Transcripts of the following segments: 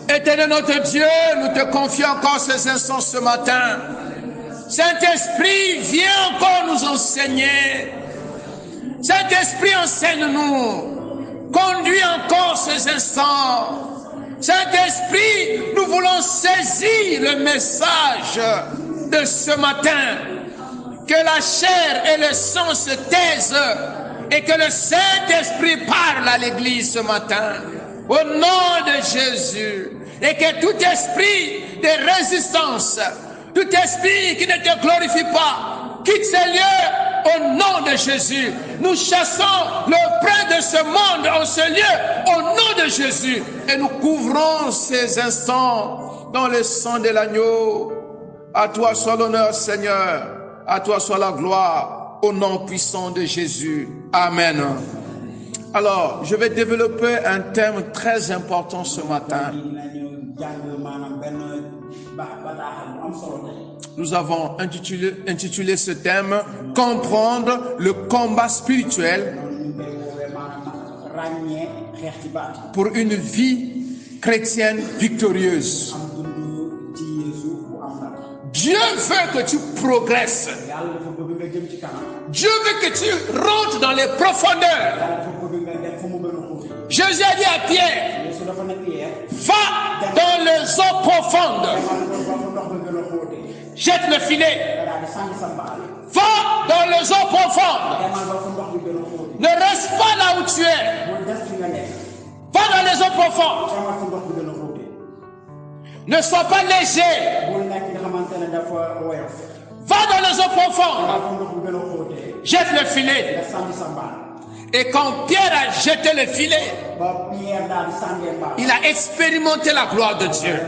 Éternel notre Dieu, nous te confions encore ces instants ce matin. Saint-Esprit, viens encore nous enseigner. Saint-Esprit, enseigne-nous. Conduis encore ces instants. Saint-Esprit, nous voulons saisir le message de ce matin. Que la chair et le sang se taisent et que le Saint-Esprit parle à l'Église ce matin. Au nom de Jésus. Et que tout esprit de résistance, tout esprit qui ne te glorifie pas, quitte ces lieux au nom de Jésus. Nous chassons le prince de ce monde en ce lieu au nom de Jésus. Et nous couvrons ces instants dans le sang de l'agneau. À toi soit l'honneur, Seigneur. À toi soit la gloire au nom puissant de Jésus. Amen. Alors, je vais développer un thème très important ce matin. Nous avons intitulé ce thème « Comprendre le combat spirituel pour une vie chrétienne victorieuse ». Dieu veut que tu progresses. Dieu veut que tu rentres dans les profondeurs. Jésus a dit à Pierre, va dans les eaux profondes. Jette le filet. Va dans les eaux profondes. Ne reste pas là où tu es. Va dans les eaux profondes. Ne sois pas léger. Va dans les eaux profondes. Jette le filet. Et quand Pierre a jeté le filet, il a expérimenté la gloire de Dieu.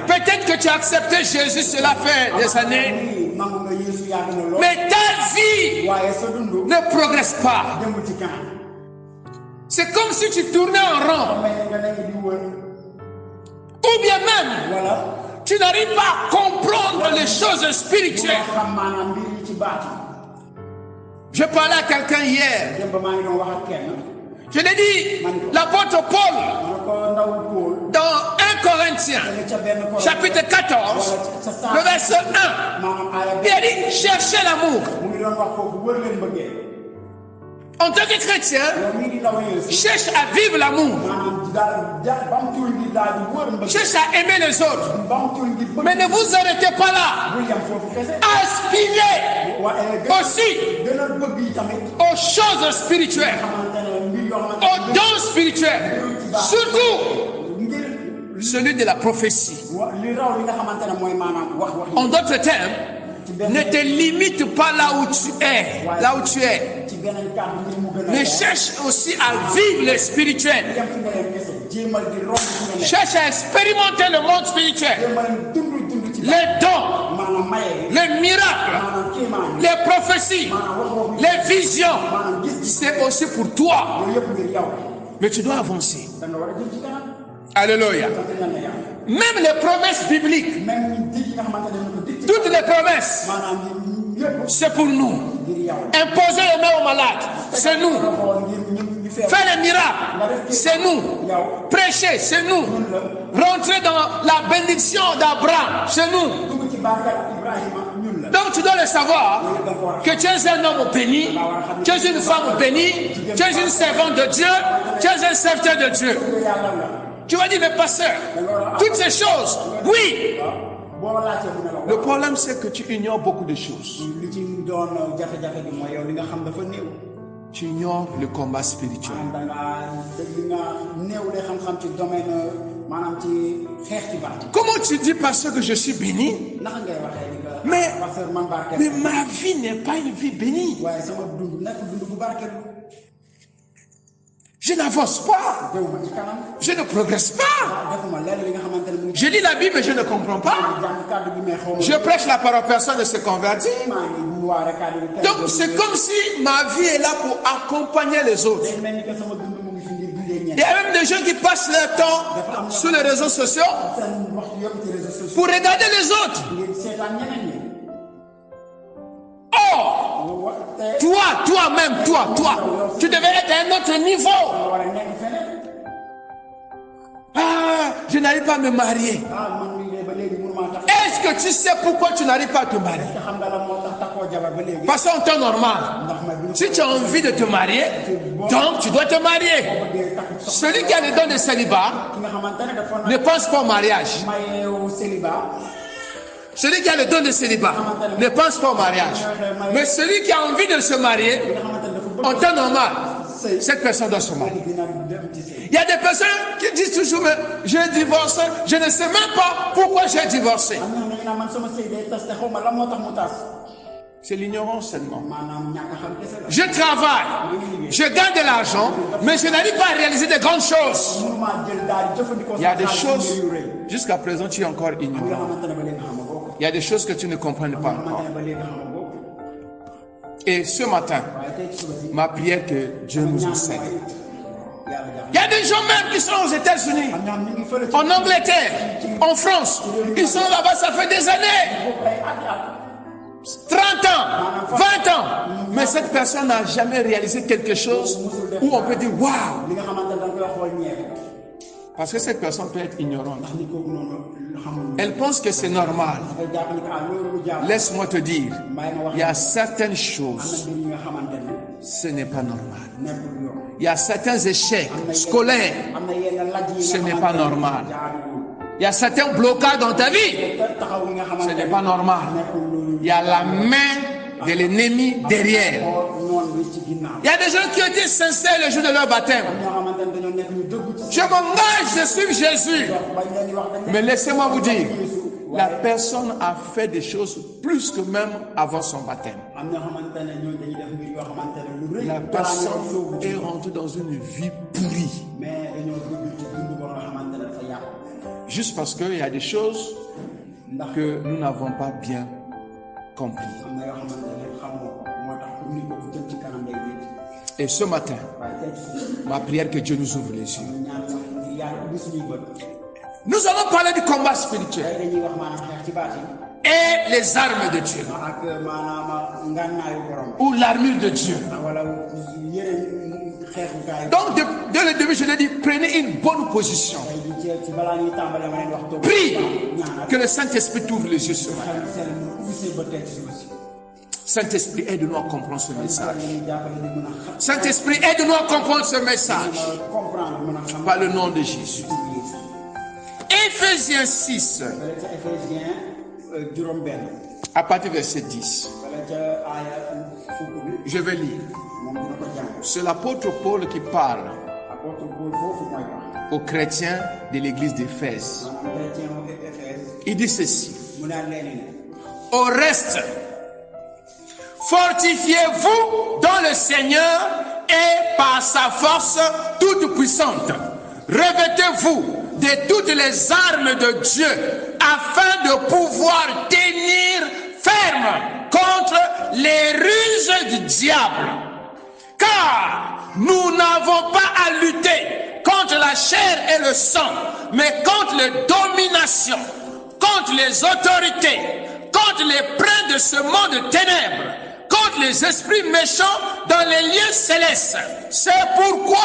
Peut-être que tu as accepté Jésus, cela fait des années, mais ta vie ne progresse pas. C'est comme si tu tournais en rond. Ou bien même, tu n'arrives pas à comprendre les choses spirituelles. Je parlais à quelqu'un hier. Je l'ai dit, l'apôtre Paul, dans 1 Corinthiens, chapitre 14, le verset 1, il a dit, cherchez l'amour. En tant que chrétien, cherche à vivre l'amour. Cherche à aimer les autres. Mais ne vous arrêtez pas là. Aspirez aussi aux choses spirituelles, aux dons spirituels, surtout celui de la prophétie. En d'autres termes, ne te limite pas là où tu es, mais cherche aussi à vivre le spirituel. Cherche à expérimenter le monde spirituel, les dons, les miracles, les prophéties, les visions. C'est aussi pour toi, mais tu dois avancer. Alléluia. Même les promesses bibliques, toutes les promesses, c'est pour nous. Imposer les mains aux malades, c'est nous. Faire les miracles, c'est nous. Prêcher, c'est nous. Rentrer dans la bénédiction d'Abraham, c'est nous. Donc tu dois le savoir que tu es un homme béni, tu es une femme bénie, tu es une servante de Dieu, tu es un serviteur de Dieu. Tu vas dire, mais pasteur, toutes ces choses, oui. Le problème, c'est que tu ignores beaucoup de choses. Tu ignores le combat spirituel. Comment tu dis, pasteur, que je suis béni? Mais ma vie n'est pas une vie bénie. Je n'avance pas. Je ne progresse pas. Je lis la Bible et je ne comprends pas. Je prêche la parole, personne ne se convertit. Donc c'est comme si ma vie est là pour accompagner les autres. Il y a même des gens qui passent leur temps sur les réseaux sociaux pour regarder les autres. Or, toi-même, tu devais être à un autre niveau. je n'arrive pas à me marier. Est-ce que tu sais pourquoi tu n'arrives pas à te marier? Parce qu'en temps normal, si tu as envie de te marier, donc tu dois te marier. Celui qui a le don de célibat ne pense pas au mariage. Celui qui a le don de célibat ne pense pas au mariage. Mais celui qui a envie de se marier, en temps normal, cette personne doit se marier. Il y a des personnes qui disent toujours, mais j'ai divorcé, je ne sais même pas pourquoi j'ai divorcé. C'est l'ignorance seulement. Je travaille, je gagne de l'argent, mais je n'arrive pas à réaliser de grandes choses. Il y a des choses, jusqu'à présent tu es encore ignorant. Il y a des choses que tu ne comprends pas encore. Et ce matin, ma prière que Dieu nous enseigne. Il y a des gens même qui sont aux États-Unis, en Angleterre, en France. Ils sont là-bas, ça fait des années. 30 ans, 20 ans. Mais cette personne n'a jamais réalisé quelque chose où on peut dire waouh. Parce que cette personne peut être ignorante. Elle pense que c'est normal. Laisse-moi te dire, il y a certaines choses, ce n'est pas normal. Il y a certains échecs scolaires, ce n'est pas normal. Il y a certains blocages dans ta vie, ce n'est pas normal. Il y a la main de l'ennemi derrière. Il y a des gens qui ont été sincères le jour de leur baptême. Je m'engage de suivre Jésus. Mais laissez-moi vous dire, la personne a fait des choses plus que même avant son baptême. La personne est rentrée dans une vie pourrie. Juste parce qu'il y a des choses que nous n'avons pas bien compris. Et ce matin, ma prière que Dieu nous ouvre les yeux. Nous allons parler du combat spirituel et les armes de Dieu, ou l'armure de Dieu. Donc, dès le début, je l'ai dit, prenez une bonne position. Prie que le Saint-Esprit t'ouvre les yeux ce matin. Saint-Esprit, aide-nous à comprendre ce message. Saint-Esprit, aide-nous à comprendre ce message. Par le nom de Jésus. Éphésiens 6, à partir du verset 10. Je vais lire. C'est l'apôtre Paul qui parle aux chrétiens de l'église d'Éphèse. Il dit ceci. Au reste, fortifiez-vous dans le Seigneur et par sa force toute puissante. Revêtez-vous de toutes les armes de Dieu afin de pouvoir tenir ferme contre les ruses du diable. Car nous n'avons pas à lutter contre la chair et le sang, mais contre les dominations, contre les autorités, contre les princes de ce monde de ténèbres, contre les esprits méchants dans les lieux célestes. C'est pourquoi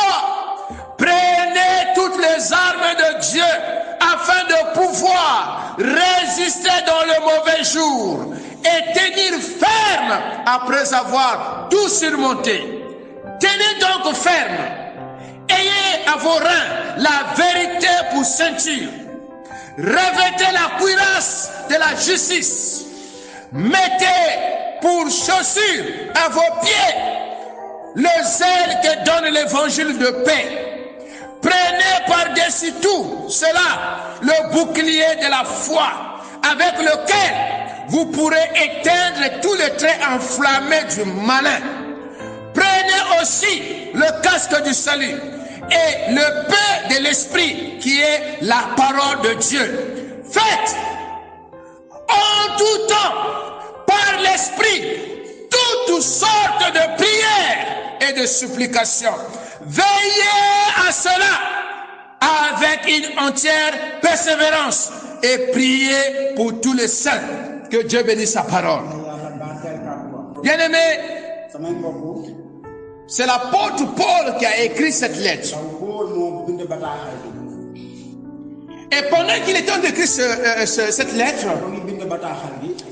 prenez toutes les armes de Dieu afin de pouvoir résister dans le mauvais jour et tenir ferme après avoir tout surmonté. Tenez donc ferme. Ayez à vos reins la vérité pour ceinture. Revêtez la cuirasse de la justice. Mettez pour chaussure à vos pieds le zèle que donne l'évangile de paix. Prenez par-dessus tout cela le bouclier de la foi avec lequel vous pourrez éteindre tous les traits enflammés du malin. Prenez aussi le casque du salut et le pain de l'esprit qui est la parole de Dieu. Faites en tout temps par l'esprit toutes sortes de prières et de supplications. Veillez à cela avec une entière persévérance et priez pour tous les saints. Que Dieu bénisse sa parole. Bien-aimés, c'est l'apôtre Paul qui a écrit cette lettre. Et pendant qu'il était en train d'écrire cette lettre,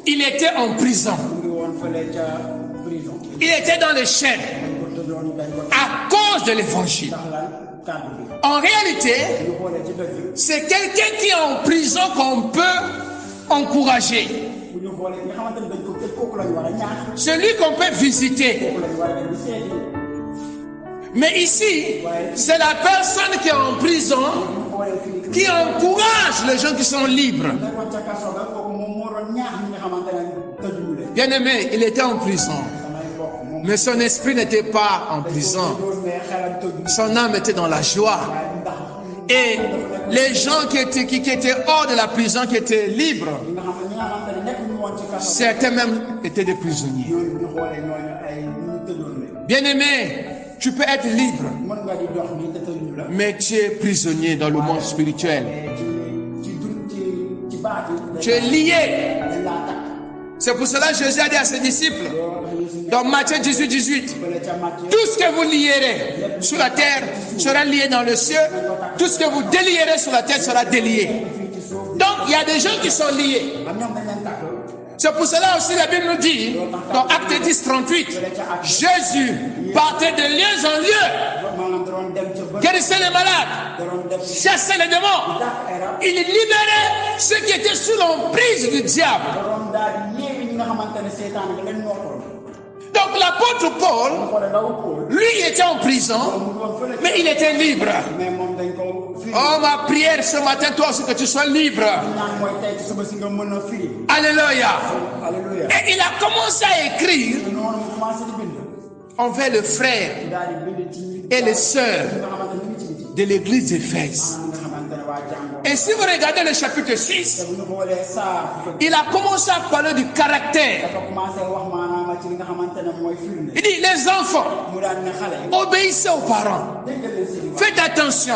il était en prison. Il était dans les chaînes à cause de l'évangile. En réalité, c'est quelqu'un qui est en prison qu'on peut encourager. Celui qu'on peut visiter. Mais ici, c'est la personne qui est en prison qui encourage les gens qui sont libres. Bien aimé, il était en prison. Mais son esprit n'était pas en prison. Son âme était dans la joie. Et les gens qui étaient hors de la prison, qui étaient libres, certains même étaient des prisonniers. Bien-aimé, tu peux être libre, mais tu es prisonnier dans le monde spirituel. Tu es lié. C'est pour cela que Jésus a dit à ses disciples, dans Matthieu 18, 18, tout ce que vous lierez sur la terre sera lié dans le ciel, tout ce que vous délierez sur la terre sera délié. Donc il y a des gens qui sont liés. C'est pour cela aussi la Bible nous dit, dans Acte 10, 38, Jésus partait de lieu en lieu, guérissait les malades, chassait les démons, il libérait ceux qui étaient sous l'emprise du diable. Donc l'apôtre Paul, lui était en prison, mais il était libre. Oh, ma prière ce matin, toi aussi, que tu sois libre. Alléluia. Et il a commencé à écrire envers le frère et les sœurs de l'église d'Éphèse. Et si vous regardez le chapitre 6, il a commencé à parler du caractère. Il dit, les enfants, obéissez aux parents. Faites attention.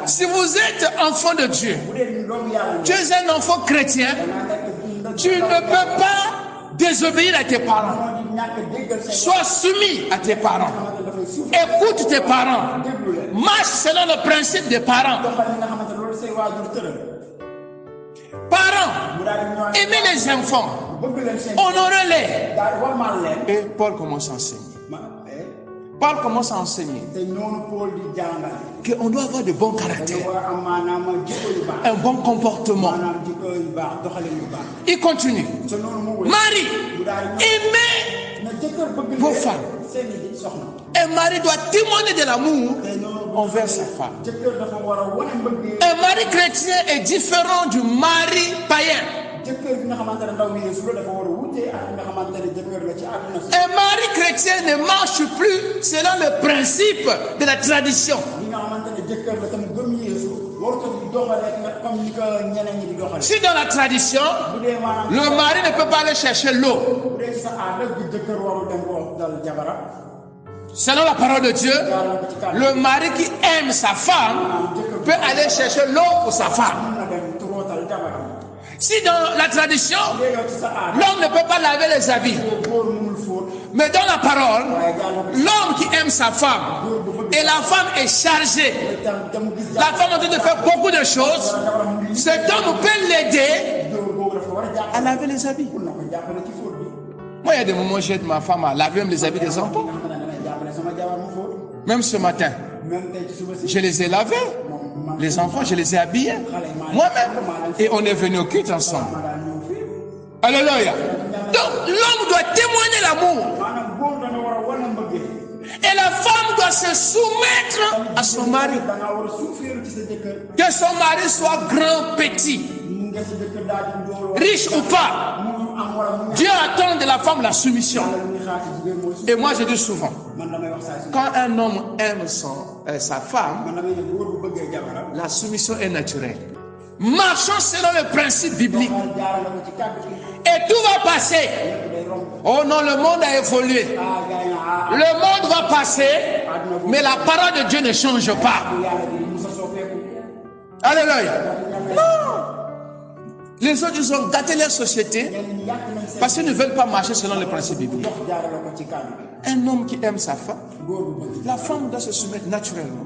Si vous êtes enfant de Dieu, tu es un enfant chrétien, tu ne peux pas désobéir à tes parents. Sois soumis à tes parents. Écoute tes parents. Marche selon le principe des parents. Parents, aimez les enfants, honorez-les. Et Paul commence à enseigner. Paul commence à enseigner qu'on doit avoir de bons caractères, un bon comportement. Il continue. Marie, aimez vos femmes. Un mari doit témoigner de l'amour envers sa femme. Un mari chrétien est différent du mari païen. Un mari chrétien ne marche plus selon le principe de la tradition. Si dans la tradition, le mari ne peut pas aller chercher l'eau, selon la parole de Dieu, le mari qui aime sa femme peut aller chercher l'eau pour sa femme. Si dans la tradition, l'homme ne peut pas laver les habits, mais dans la parole, l'homme qui aime sa femme et la femme est chargée, la femme est en train de faire beaucoup de choses, cet homme peut l'aider à laver les habits. Moi, il y a des moments où j'aide ma femme à laver même les habits des enfants. Même ce matin, je les ai lavés. Les enfants, je les ai habillés moi-même. Et on est venu au culte ensemble. Alléluia. Donc, l'homme doit témoigner l'amour. Et la femme doit se soumettre à son mari. Que son mari soit grand, petit, riche ou pas. Dieu attend de la femme la soumission. Et moi je dis souvent, quand un homme aime sa femme, la soumission est naturelle. Marchons selon le principe biblique. Et tout va passer. Oh non, le monde a évolué. Le monde va passer, mais la parole de Dieu ne change pas. Alléluia. Non. Les autres, ils ont gâté leur société parce qu'ils ne veulent pas marcher selon les principes bibliques. Un homme qui aime sa femme, la femme doit se soumettre naturellement.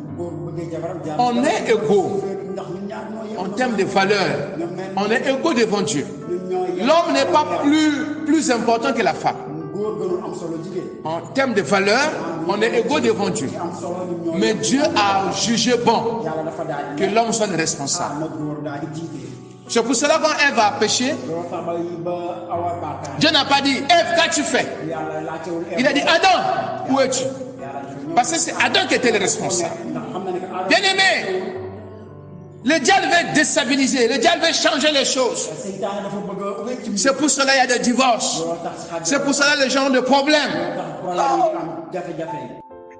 On est égaux en termes de valeurs. On est égaux devant Dieu. L'homme n'est pas plus important que la femme. En termes de valeurs, on est égaux devant Dieu. Mais Dieu a jugé bon que l'homme soit le responsable. C'est pour cela quand Ève a péché, Dieu n'a pas dit Ève, qu'as-tu fait? Il a dit Adam, où es-tu? Parce que c'est Adam qui était le responsable. Bien aimé, le diable veut déstabiliser, le diable veut changer les choses. C'est pour cela qu'il y a des divorces. C'est pour cela les gens ont des problèmes.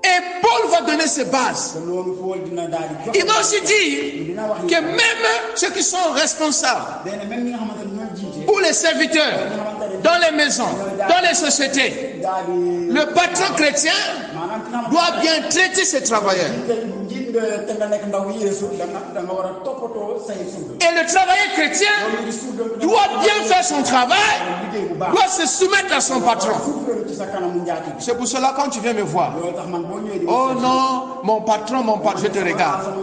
Et Paul va donner ses bases. Il va aussi dire que même ceux qui sont responsables, ou les serviteurs, dans les maisons, dans les sociétés, le patron chrétien doit bien traiter ses travailleurs. Et le travailleur chrétien doit bien faire son travail, doit se soumettre à son patron. C'est pour cela quand tu viens me voir, oh non, mon patron, je te regarde.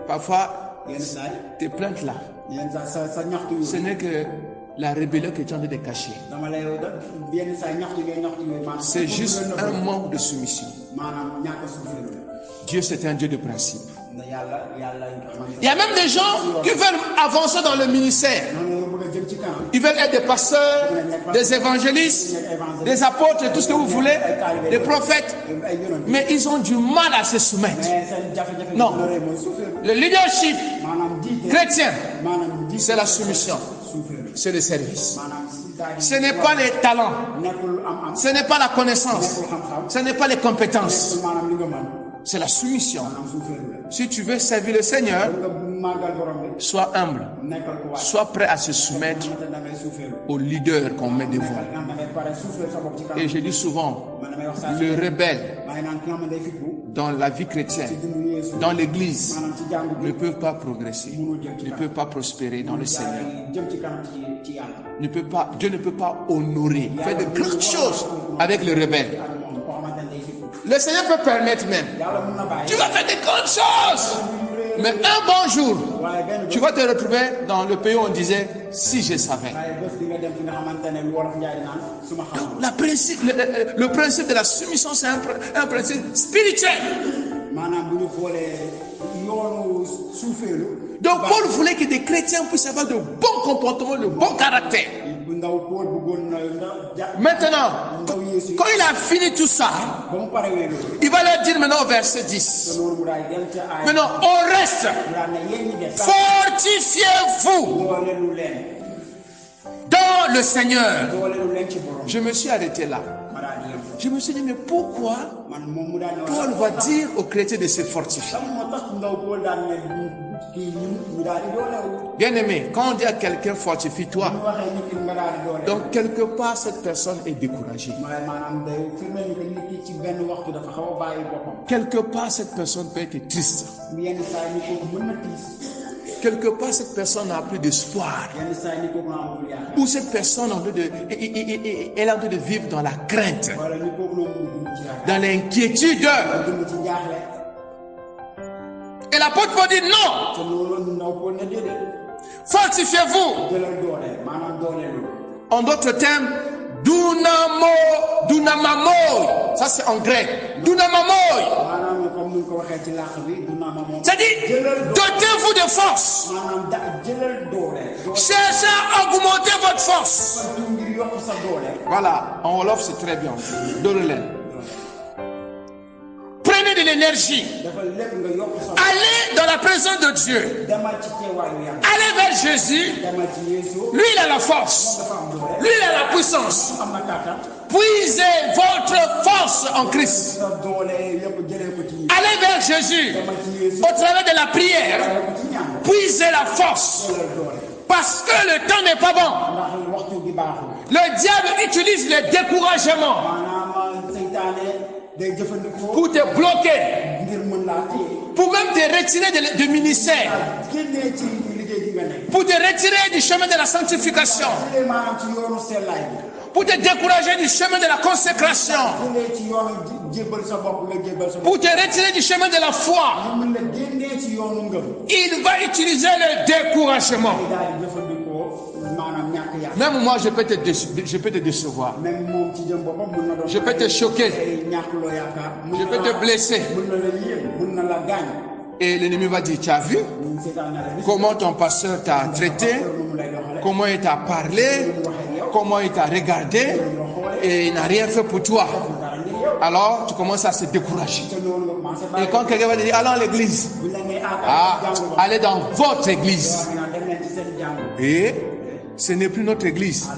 Parfois, tes plaintes là, ce n'est que la rébellion que tu es en train de cacher. C'est juste un manque de soumission. Dieu, c'est un Dieu de principe. Il y a même des gens qui veulent avancer dans le ministère. Ils veulent être des pasteurs, des évangélistes, des apôtres, tout ce que vous voulez, des prophètes. Mais ils ont du mal à se soumettre. Non. Le leadership chrétien, c'est la soumission. C'est le service. Ce n'est pas les talents. Ce n'est pas la connaissance. Ce n'est pas les compétences. C'est la soumission. Si tu veux servir le Seigneur, sois humble. Sois prêt à se soumettre au leader qu'on met devant. Et je dis souvent, le rebelle dans la vie chrétienne, dans l'église, ne peut pas progresser, ne peut pas prospérer dans le Seigneur. Dieu ne peut pas honorer, faire de grandes choses avec le rebelle. Le Seigneur peut permettre même. Tu vas faire de grandes choses. Mais un bon jour, tu vas te retrouver dans le pays où on disait, si je savais. Le principe de la soumission, c'est un principe spirituel. Donc Paul voulait que des chrétiens puissent avoir de bons comportements, de bons caractères. Maintenant, quand il a fini tout ça, il va leur dire maintenant au verset 10. Maintenant, au reste, fortifiez-vous dans le Seigneur. Je me suis arrêté là. Je me suis dit, mais pourquoi Paul va dire aux chrétiens de se fortifier? Bien aimé, quand on dit à quelqu'un fortifie-toi, donc quelque part cette personne est découragée. Quelque part cette personne peut être triste. Quelque part cette personne n'a plus d'espoir. Ou cette personne elle est en train de vivre dans la crainte, dans l'inquiétude. Et l'apôtre Paul dit non. Fortifiez-vous. En d'autres termes, dunamamoi. Ça c'est en grec. Dunamamoi. C'est-à-dire, dotez-vous de force. Cherchez à augmenter votre force. Voilà, en Wolof c'est très bien. Donnez-le. Prenez de l'énergie. Allez dans la présence de Dieu. Allez vers Jésus. Lui, il a la force. Lui, il a la puissance. Puisez votre force en Christ. Allez vers Jésus. Au travers de la prière. Puisez la force. Parce que le temps n'est pas bon. Le diable utilise le découragement pour te bloquer, pour même te retirer du ministère, pour te retirer du chemin de la sanctification, pour te décourager du chemin de la consécration, pour te retirer du chemin de la foi. Il va utiliser le découragement. Même moi, je peux te décevoir. Je peux te choquer. Je peux te blesser. Et l'ennemi va dire, tu as vu comment ton pasteur t'a traité, comment il t'a parlé, comment il t'a regardé, et il n'a rien fait pour toi. Alors, tu commences à se décourager. Et quand quelqu'un va te dire, allons à l'église, allez dans votre église. Et ce n'est plus notre église.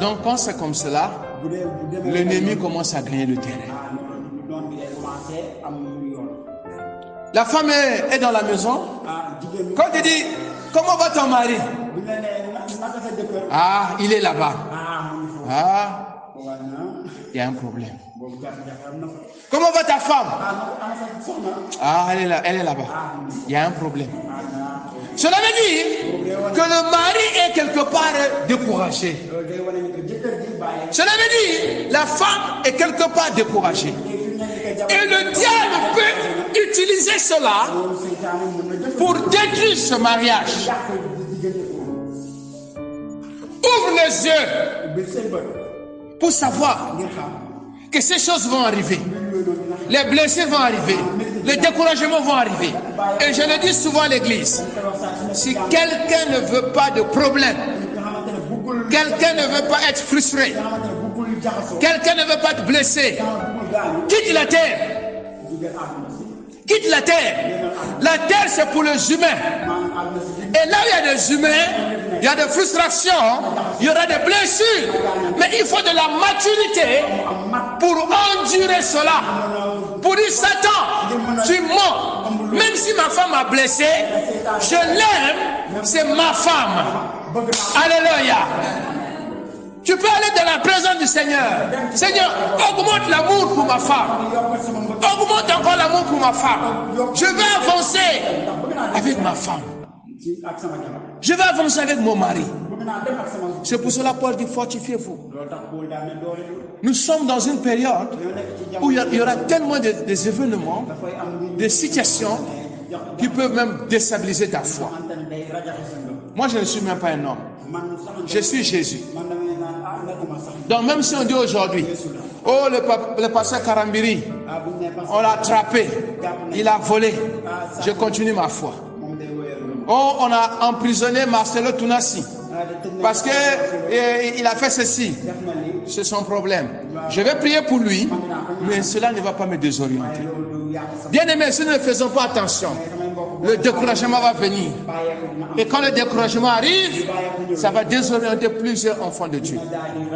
Donc, quand c'est comme cela, l'ennemi commence à gagner le terrain. La femme est dans la maison. Quand tu dis, comment va ton mari? Il est là-bas. Il y a un problème. Comment va ta femme? Elle est là-bas. Il y a un problème. Cela veut dire que le mari est quelque part découragé. Cela veut dire la femme est quelque part découragée. Et le diable peut utiliser cela pour détruire ce mariage. Ouvre les yeux pour savoir que ces choses vont arriver. Les blessés vont arriver. Les découragements vont arriver. Et je le dis souvent à l'église. Si quelqu'un ne veut pas de problème, quelqu'un ne veut pas être frustré, quelqu'un ne veut pas être blessé, quitte la terre. Quitte la terre. La terre, c'est pour les humains. Et là où il y a des humains, il y a des frustrations, il y aura des blessures. Mais il faut de la maturité pour endurer cela. Pour dire, Satan, tu mens. Même si ma femme m'a blessé, je l'aime, c'est ma femme. Alléluia. Tu peux aller dans la présence du Seigneur. Seigneur, augmente l'amour pour ma femme. Augmente encore l'amour pour ma femme. Je vais avancer avec ma femme. Je vais avancer avec mon mari. C'est pour cela Paul dit, fortifiez-vous. Nous sommes dans une période où il y aura tellement des événements, des situations qui peuvent même déstabiliser ta foi. Moi, je ne suis même pas un homme. Je suis Jésus. Donc même si on dit aujourd'hui, oh le pasteur Karambiri, on l'a attrapé, il a volé, je continue ma foi. Oh, on a emprisonné Marcelo Tunasi parce que il a fait ceci. C'est son problème. Je vais prier pour lui, mais cela ne va pas me désorienter. Bien aimé, si nous ne faisons pas attention, le découragement va venir. Et quand le découragement arrive, ça va désorienter plusieurs enfants de Dieu.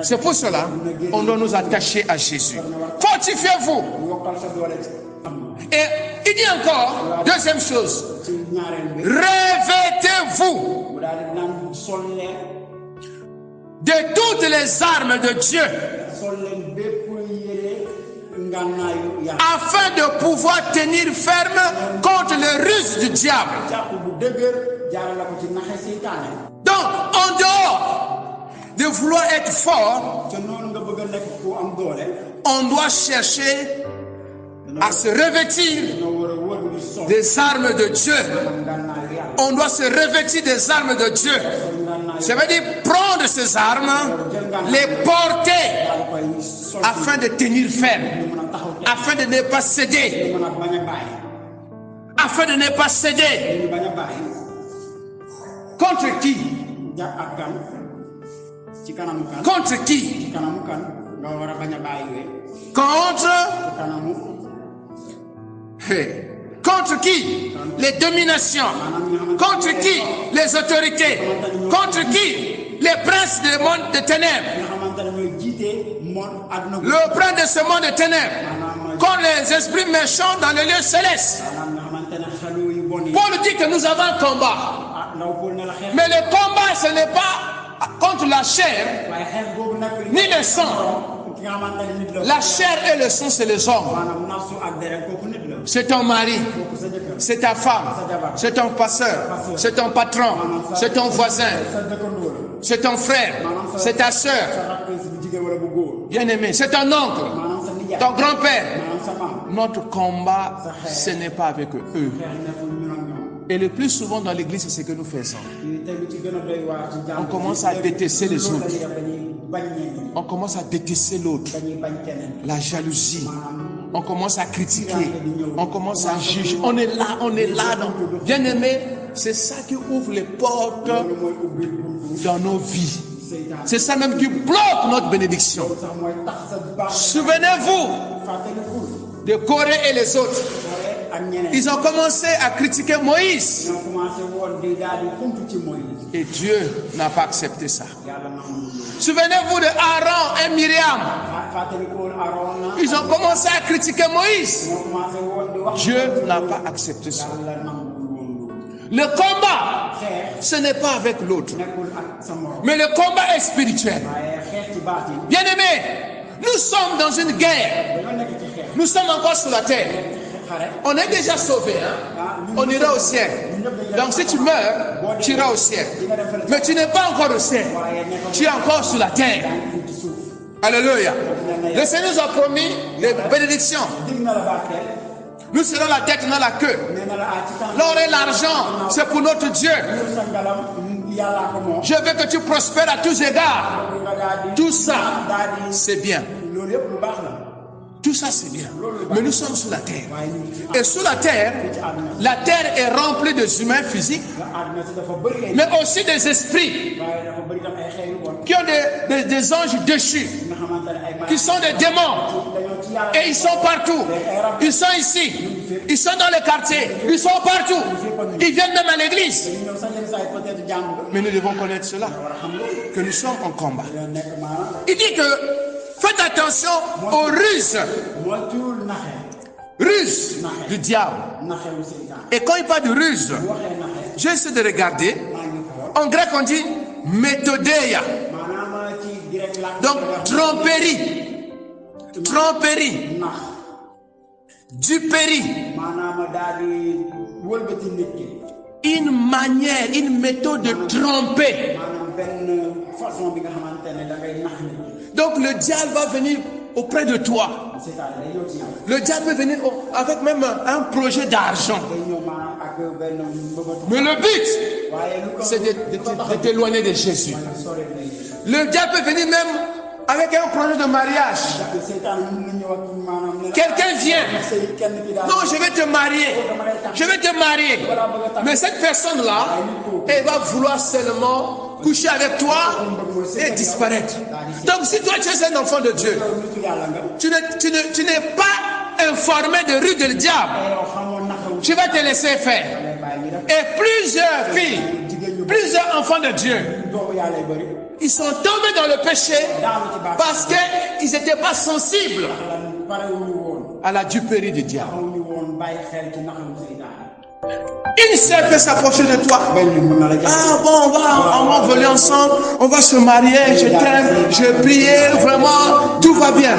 C'est pour cela qu'on doit nous attacher à Jésus. Fortifiez-vous. Et il dit encore, deuxième chose, revêtez-vous de toutes les armes de Dieu afin de pouvoir tenir ferme contre les ruses du diable. Donc, en dehors de vouloir être fort, on doit chercher à se revêtir des armes de Dieu. On doit se revêtir des armes de Dieu. Ça veut dire prendre ces armes, les porter afin de tenir ferme, afin de ne pas céder. Afin de ne pas céder. Contre qui? Contre qui? Contre qui? Les dominations. Contre qui? Les autorités. Contre qui? Les princes du monde de ténèbres. Le prince de ce monde de ténèbres. Contre les esprits méchants dans les lieux célestes. Paul dit que nous avons un combat. Mais le combat, ce n'est pas contre la chair, ni le sang. La chair et le sang, c'est les hommes. C'est ton mari, c'est ta femme, c'est ton pasteur, c'est ton patron, c'est ton voisin, c'est ton frère, c'est ta soeur. Bien-aimé, c'est ton oncle, maanaam sa nijaay ton grand-père. maanaam sa maam Notre combat, ce n'est pas avec eux. xeex nekkul ñun ak ñoom Et le plus souvent dans l'église, c'est ce que nous faisons. te lu ci gën a doy waar ci jàng On commence à détester les autres. dañuy bañ ñeneen ñi On commence à détester l'autre. dañuy bañ keneen La jalousie. maanaam On commence à critiquer. On commence à juger. On est là. Bien-aimé, c'est ça qui ouvre les portes loolu mooy ubbi buntu dans nos vies. seytaan C'est ça même qui bloque notre bénédiction. sax mooy tax sa baax Souvenez-vous fàttalikul de Corée et les autres. Corée ak ñeneen Ils ont commencé à critiquer Moïse. ñoo commencé woon di daal di xuntu ci Moïse Et Dieu n'a pas accepté ça. yàlla nangu loolu Souvenez-vous de Aaron et Myriam. fàttalikul Aaron Ils ont commencé à critiquer Moïse. ñoo commencé woon di wax Dieu n'a pas accepté ça. yàlla nangu woon loolu Le combat, xeex ce n'est pas avec l'autre, nekkul ak sa morom mais le combat est spirituel. waaye xeex ci baatin Bien-aimés, nous sommes dans une guerre. dañoo nekk ci xeex Nous sommes encore sur la terre. xare On est déjà sauvés, hein? On ira au ciel. Donc si tu meurs, tu iras au ciel. Mais tu n'es pas encore au ciel. Tu es encore sur la terre. ci suuf Alléluia. Le Seigneur nous a promis les bénédictions. dig na la barkeel Nous serons la tête, non la queue. nee na la ci temps L'or et l'argent, c'est pour notre Dieu. ñu sa ngalam yàllaa ko moom Je veux que tu prospères à tous égards. nga daal di Tout ça, daal di c'est bien. loolu yëpp lu baax la Tout ça, c'est bien. Mais nous sommes sur la terre. waaye ñu ngi ci Et sous la terre est remplie de humains physiques, àdduna si dafa bëri ay mais aussi des esprits waaye dafa bëri tam ay xeer yu bon qui ont des anges déchus, nga xamante ne ay qui sont des démons. dañoo ci yàlla Et ils sont partout. Ils sont ici. Ils sont dans les quartiers. Ils sont partout. Ils viennent même à l'église. ñu ñëw sax yenn saa yi peut-être jàng Mais nous devons connaître cela, war a xam loolu que nous sommes en combat. dina nekk maanaam Il dit que faites attention aux ruses moytuwul naxe du diable. naxewu seytaan Et quand il parle de ruse, bu waxee naxe j'ai essayé de regarder. maa ngi xool En grec, on dit méthodéia. maanaam ci direct la Donc, tromperie, nax duperie. maanaam daal di wëlbati nit ki Une manière, une méthode de tromper. maanaam benn façon bi nga xamante ne da ngay nax nit ki Donc, le diable va venir auprès de toi. seytaan day ñëw ci yow Le diable peut venir avec même un projet d'argent. day ñëw maanaam ak benn mbëbëtu Mais le but, waaye lu ko c'est de t'éloigner de Jésus. sori lay Le diable peut venir même avec un projet de mariage. seytaan mën na ñëw ak maanaam ne Quelqu'un vient. sëy kenn ki daal Non, je vais te marier. Je vais te marier. Mais cette personne-là, elle va vouloir seulement coucher avec toi et disparaître. Donc si toi tu es un enfant de Dieu, nitu yàlla nga tu n'es pas informé de rue du diable, yow xamoon naxewu tu vas te laisser faire. bàyyi ñu def Et plusieurs filles, plusieurs enfants de Dieu, doomu yàlla yu bëri ils sont tombés dans le péché daanu ci baax parce qu'ils n'étaient pas sensibles lan parewuñu woon à la duperie du diable. xamuñu woon bàyyi xel ci naxewu seytaan Une sœur peut s'approcher de toi. benn mën na la jàpp Ah bon, on va voler ensemble, on va se marier, je t'aime, je priais, vraiment, tout va bien.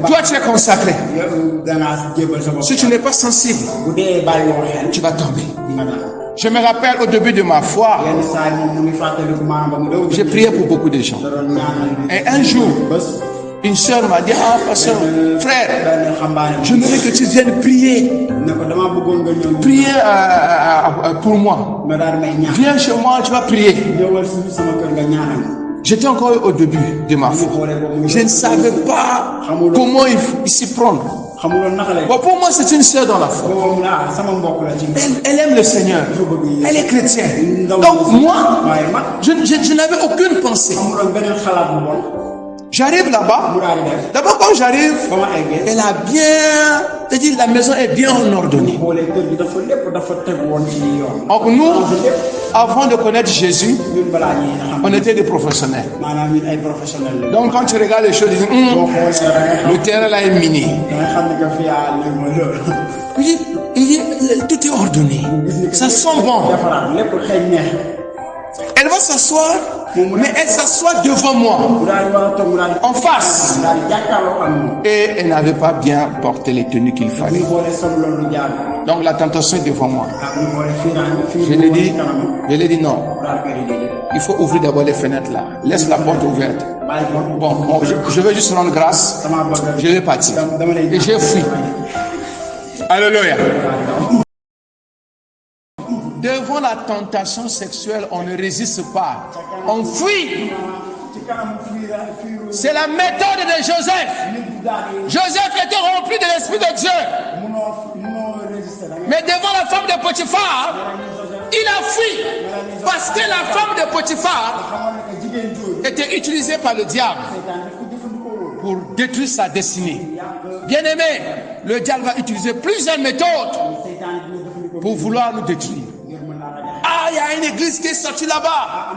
Toi, tu es consacré. yow dangaa jébal sa bopp Si tu n'es pas sensible, bu dee bàyyi woo xel tu vas tomber. di nga daal Je me rappelle au début de ma foi, yenn saa yi moom mu ngi fàttaliku maanaam ba mu daw j'ai prié pour beaucoup de gens. da doon ñaanal Et un jour, bés une sœur m'a dit, ah, pasteur, frère, benn xambaane je voudrais que tu viennes prier. ne ko damaa bëggoon nga ñëw Prier pour moi. nga daal may ñaan Viens chez moi, tu vas prier. ñëwal si sama kër nga ñaanal J'étais encore au début de ma foi. Je ne savais pas comment il s'y prendre. xamuloon naka lay Bon, pour moi, c'est une sœur dans la foi. boobu la sama mbokk la ci Elle aime le Seigneur. Elle est chrétienne. Donc moi, waaye man je n'avais aucune pensée. xamuloon beneen xalaat bu bon J'arrive là-bas. mu daal di def D'abord, quand j'arrive, ba ma eggee elle a bien... C'est-à-dire, la maison est bien ordonnée. xoolee kër gi dafa lépp dafa teg woon ci yoon Donc nous, avant de connaître Jésus, ñun balaa ñuy xam on était des professionnels. maanaam ñun ay professionnels la Donc quand tu regardes les choses, tu dis, boo xoolee da ngay xam le terrain là est miné. da ngay xam ne que fii lii mooy loolu Il dit, tout est ordonné. Ça sent bon. defaraat lépp xëy neex Elle va s'asseoir Mais elle s'assoit devant moi, en face. Et elle n'avait pas bien porté les tenues qu'il fallait. Donc la tentation est devant moi. Je lui ai dit non. Il faut ouvrir d'abord les fenêtres là. Laisse la porte ouverte. Bon, je veux juste rendre grâce. Je vais partir. Et j'ai fui. Alléluia. Devant la tentation sexuelle, on ne résiste pas. On fuit. C'est la méthode de Joseph. Joseph était rempli de l'Esprit de Dieu. Mais devant la femme de Potiphar, il a fui. Parce que la femme de Potiphar était utilisée par le diable pour détruire sa destinée. Bien aimé, le diable va utiliser plusieurs méthodes pour vouloir nous détruire. Ah, il y a une église qui est sortie là-bas.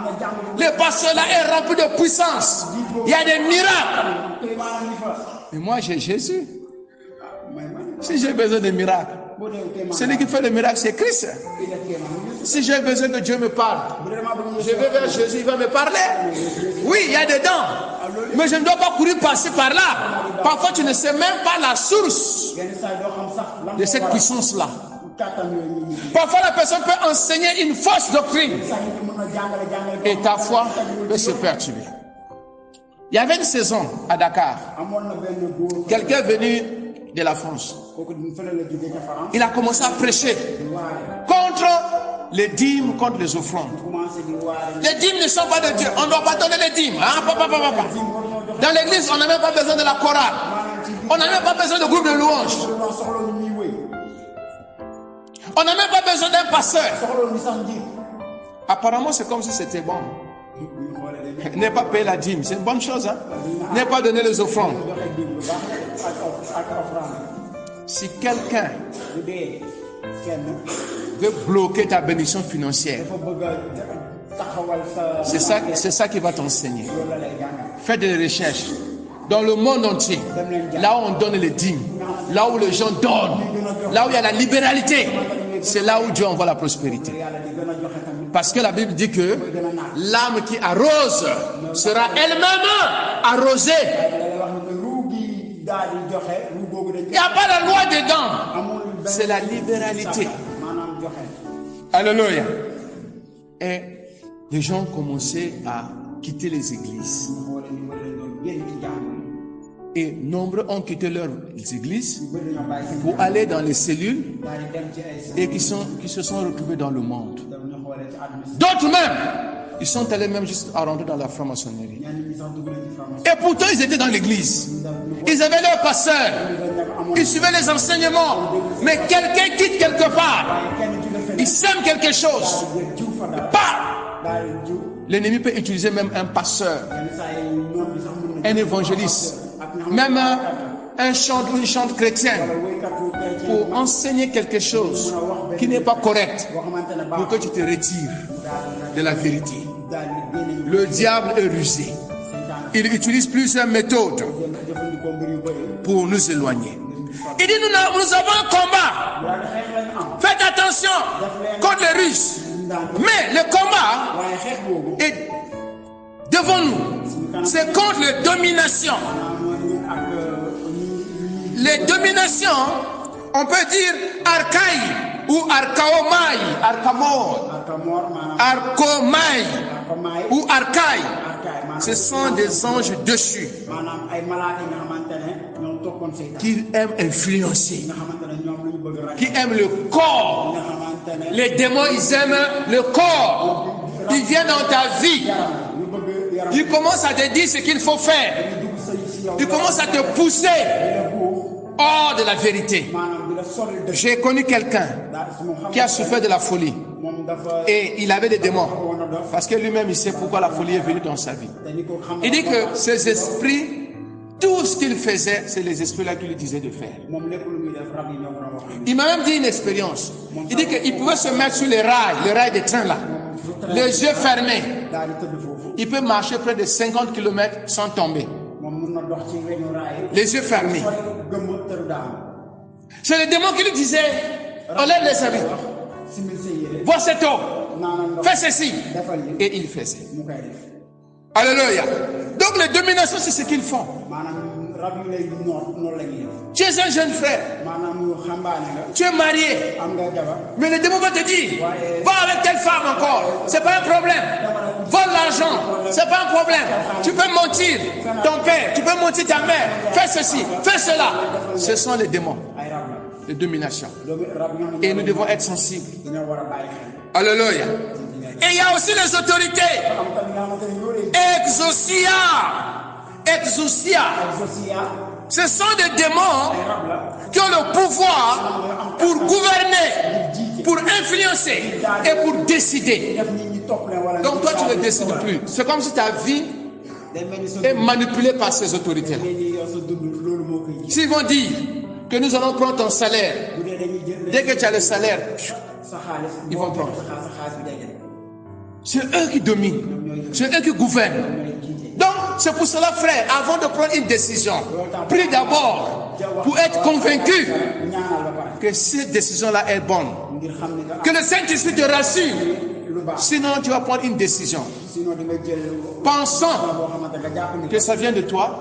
Le pasteur là est rempli de puissance. Il y a des miracles. Mais moi, j'ai Jésus. Si j'ai besoin de miracles, celui qui fait le miracle, c'est Christ. Si j'ai besoin que Dieu me parle, je vais vers Jésus, il va me parler. Oui, il y a des dents. Mais je ne dois pas courir passer par là. Parfois, tu ne sais même pas la source de cette puissance-là. Parfois, la personne peut enseigner une fausse doctrine et ta foi peut se perturber. Il y avait une saison à Dakar. Quelqu'un est venu de la France. Il a commencé à prêcher contre les dîmes, contre les offrandes. Les dîmes ne sont pas de Dieu. On ne doit pas donner les dîmes. Hein? Dans l'église, on n'a même pas besoin de la chorale. On n'a même pas besoin de groupe de louanges. On n'a même pas besoin d'un pasteur. Apparemment, c'est comme si c'était bon. N'est pas payer la dîme, c'est une bonne chose. Hein? N'est pas donner les offrandes. Si quelqu'un veut bloquer ta bénédiction financière, c'est ça qui va t'enseigner. Fais des recherches. Dans le monde entier, là où on donne les dîmes, là où les gens donnent, là où il y a la libéralité, c'est là où Dieu envoie la prospérité. Parce que la Bible dit que l'âme qui arrose sera elle-même arrosée. Il n'y a pas la loi dedans. C'est la libéralité. Alléluia. Et les gens ont commencé à quitter les églises. Et nombreux ont quitté leurs églises pour aller dans les cellules et qui se sont retrouvés dans le monde. D'autres même, ils sont allés même juste à rentrer dans la franc-maçonnerie. Et pourtant, ils étaient dans l'église. Ils avaient leur pasteur. Ils suivaient les enseignements. Mais quelqu'un quitte quelque part. Il sème quelque chose. Bah! L'ennemi peut utiliser même un pasteur, un évangéliste, même un chant ou une chante chrétienne pour enseigner quelque chose qui n'est pas correct, pour que tu te retires de la vérité. Le diable est rusé. Il utilise plusieurs méthodes pour nous éloigner. Il dit, nous avons un combat. Faites attention contre les Russes. Mais le combat est devant nous. C'est contre les dominations. Les dominations, on peut dire archaï ou archaomai, archaomai ou archaï. Ce sont des anges dessus qui aiment influencer, qui aiment le corps. Les démons, ils aiment le corps. Ils viennent dans ta vie. Ils commencent à te dire ce qu'il faut faire. Ils commencent à te pousser hors de la vérité. J'ai connu quelqu'un qui a souffert de la folie. Et il avait des démons. Parce que lui-même, il sait pourquoi la folie est venue dans sa vie. Il dit que ces esprits, tout ce qu'il faisait, c'est les esprits-là qui lui disaient de faire. Il m'a même dit une expérience. Il dit qu'il pouvait se mettre sur les rails des trains là, les yeux fermés. Il peut marcher près de 50 km sans tomber. Les yeux fermés. C'est le démon qui lui disait, enlève les habits. Vois cette eau. Fais ceci. Et il faisait. Alléluia. Donc les dominations, c'est ce qu'ils font. maanaam rab yu lay noonu la ñuy def. Tu es un jeune frère. maanaam xambaane nga. Tu es marié. am nga jabar. Mais le démon va te dire, va avec telle femme encore. C'est pas un problème. Vole l'argent. C'est pas un problème. Tu peux mentir ton père. Tu peux mentir ta mère. Fais ceci. Fais cela. Ce sont les démons. ay rab la. De domination. rab yi nga xam ne Et nous devons être sensibles. dañoo war a bàyyi xel. Alléluia. Et il y a aussi les autorités. am tamit nga xamante ne yooyu. Exousia. Exousia. social. Ce sont des démons ay rab la. qui ont le pouvoir pour gouverner, pour influencer et pour décider. def nit ñi topp leen wala. Donc toi, tu ne décides plus. C'est comme si ta vie day mel ni sa est manipulée par ces autorités-là. mel ni yow sa dund loolu moo koy ji. S'ils vont dire que nous allons prendre ton salaire, bu dee dañuy jël. dès que tu as le salaire, sa xaalis. Ils vont prendre. sa xaalis bi day dem. c'est eux qui dominent, c'est eux qui gouvernent. Donc, c'est pour cela, frère, avant de prendre une décision, prie d'abord pour être convaincu ñaanal ba pare. que cette décision-là est bonne. ngir xam ne Que le Saint-Esprit te rassure. lu baax. Sinon, tu vas prendre une décision, sinon di nga jël. pensant boo xamante nga jàpp ni. que ça vient de toi,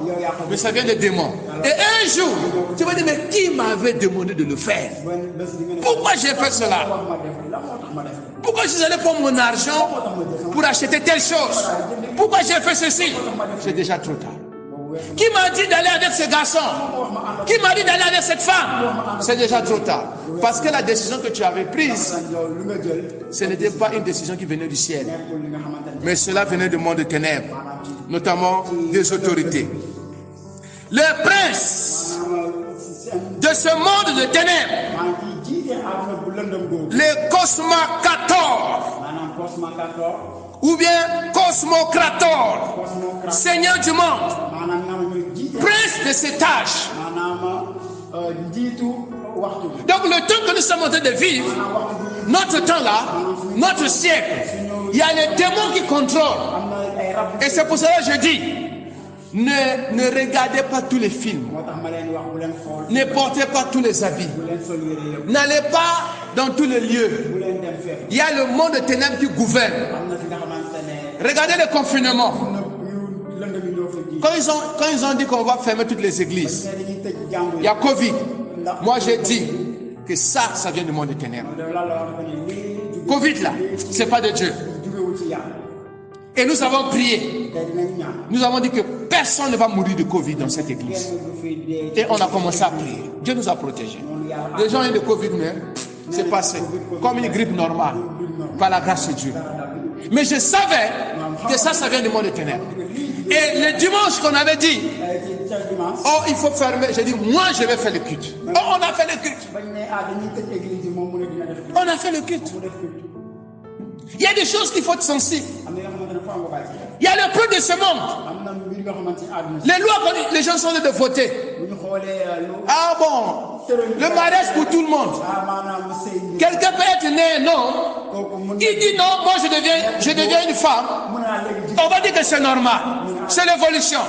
mais ça vient des démons. Et un jour, tu vas dire, mais qui m'avait demandé de le faire? benn bés di nga ne. Pourquoi j'ai fait cela? wax ma def la moo tax ma def. Pourquoi je suis allé prendre mon argent pour acheter telle chose? Pourquoi j'ai fait ceci? C'est déjà trop tard. Qui m'a dit d'aller avec ce garçon? Qui m'a dit d'aller avec cette femme? C'est déjà trop tard. Parce que la décision que tu avais prise, lu nga jël. ce n'était pas une décision qui venait du ciel, nekkul li nga xamante ne. mais cela venait du monde de ténèbres, notamment des autorités. Les princes de ce monde de ténèbres, maa ngi jiite àdduna bu lëndëm googu. les cosmocrators, maanaam cosmocator. ou bien cosmocrators, cosmocrator. Seigneur du monde, maanaam nga ñooy jiite. prince de cet âge. maanaam njiitu waxtu bi. Donc le temps que nous sommes en train de vivre, maanaam waxtu bi. notre temps là, notre siècle, il y a les démons qui contrôlent. am na ay rab. Et c'est pour cela que je dis, ne regardez pas tous les films, moo tax ma leen di wax bu leen xool. ne portez pas tous les habits, bu leen sol yére yëpp. n'allez pas dans tous les lieux. bu leen dem fépp. Il y a le monde de ténèbres qui gouverne. am na fi nga xamante ne. Regardez le confinement. yu lëndëm yi ñoo fa jiite. Quand ils ont dit qu'on va fermer toutes les églises, mais dañuy tëj jàngu il yi. y a Covid. Moi j'ai dit que ça vient du monde de ténèbres. loolu la wax ne lii. Covid là, c'est pas de Dieu. jugewul ci yàlla. Et nous avons prié. te dinañ ñaan. Nous avons dit que personne ne va mourir de Covid dans cette église. kenn du fi dee. Et on a commencé à prier. Dieu nous a protégés. Les gens ont eu le Covid, mais c'est passé comme une grippe normale, par la grâce de Dieu. Mais je savais que ça vient du monde des ténèbres. Et le dimanche qu'on avait dit, ca dimanche. oh, il faut fermer, j'ai dit, moi je vais faire le culte. Oh, on a fait le culte. bañ ne dañuy tëj église yi moom mu ne dina def. On a fait le culte. mu def culte. Il y a des choses qu'il faut être sensible. am na yoo xamante ne foo nga bàyyi ci xel. Il y a le peuple de ce monde. am na mbir yoo xamante ne àdduna si. Les lois que les gens sont en train de voter. bu ñu xoolee lu. Ah bon, le mariage pour tout le monde. maanaam sëy bi. Quelqu'un peut être né, non. kooku mun Il dit non, moi je deviens une femme. mun naa léegi On va dire que c'est normal. C'est l'évolution.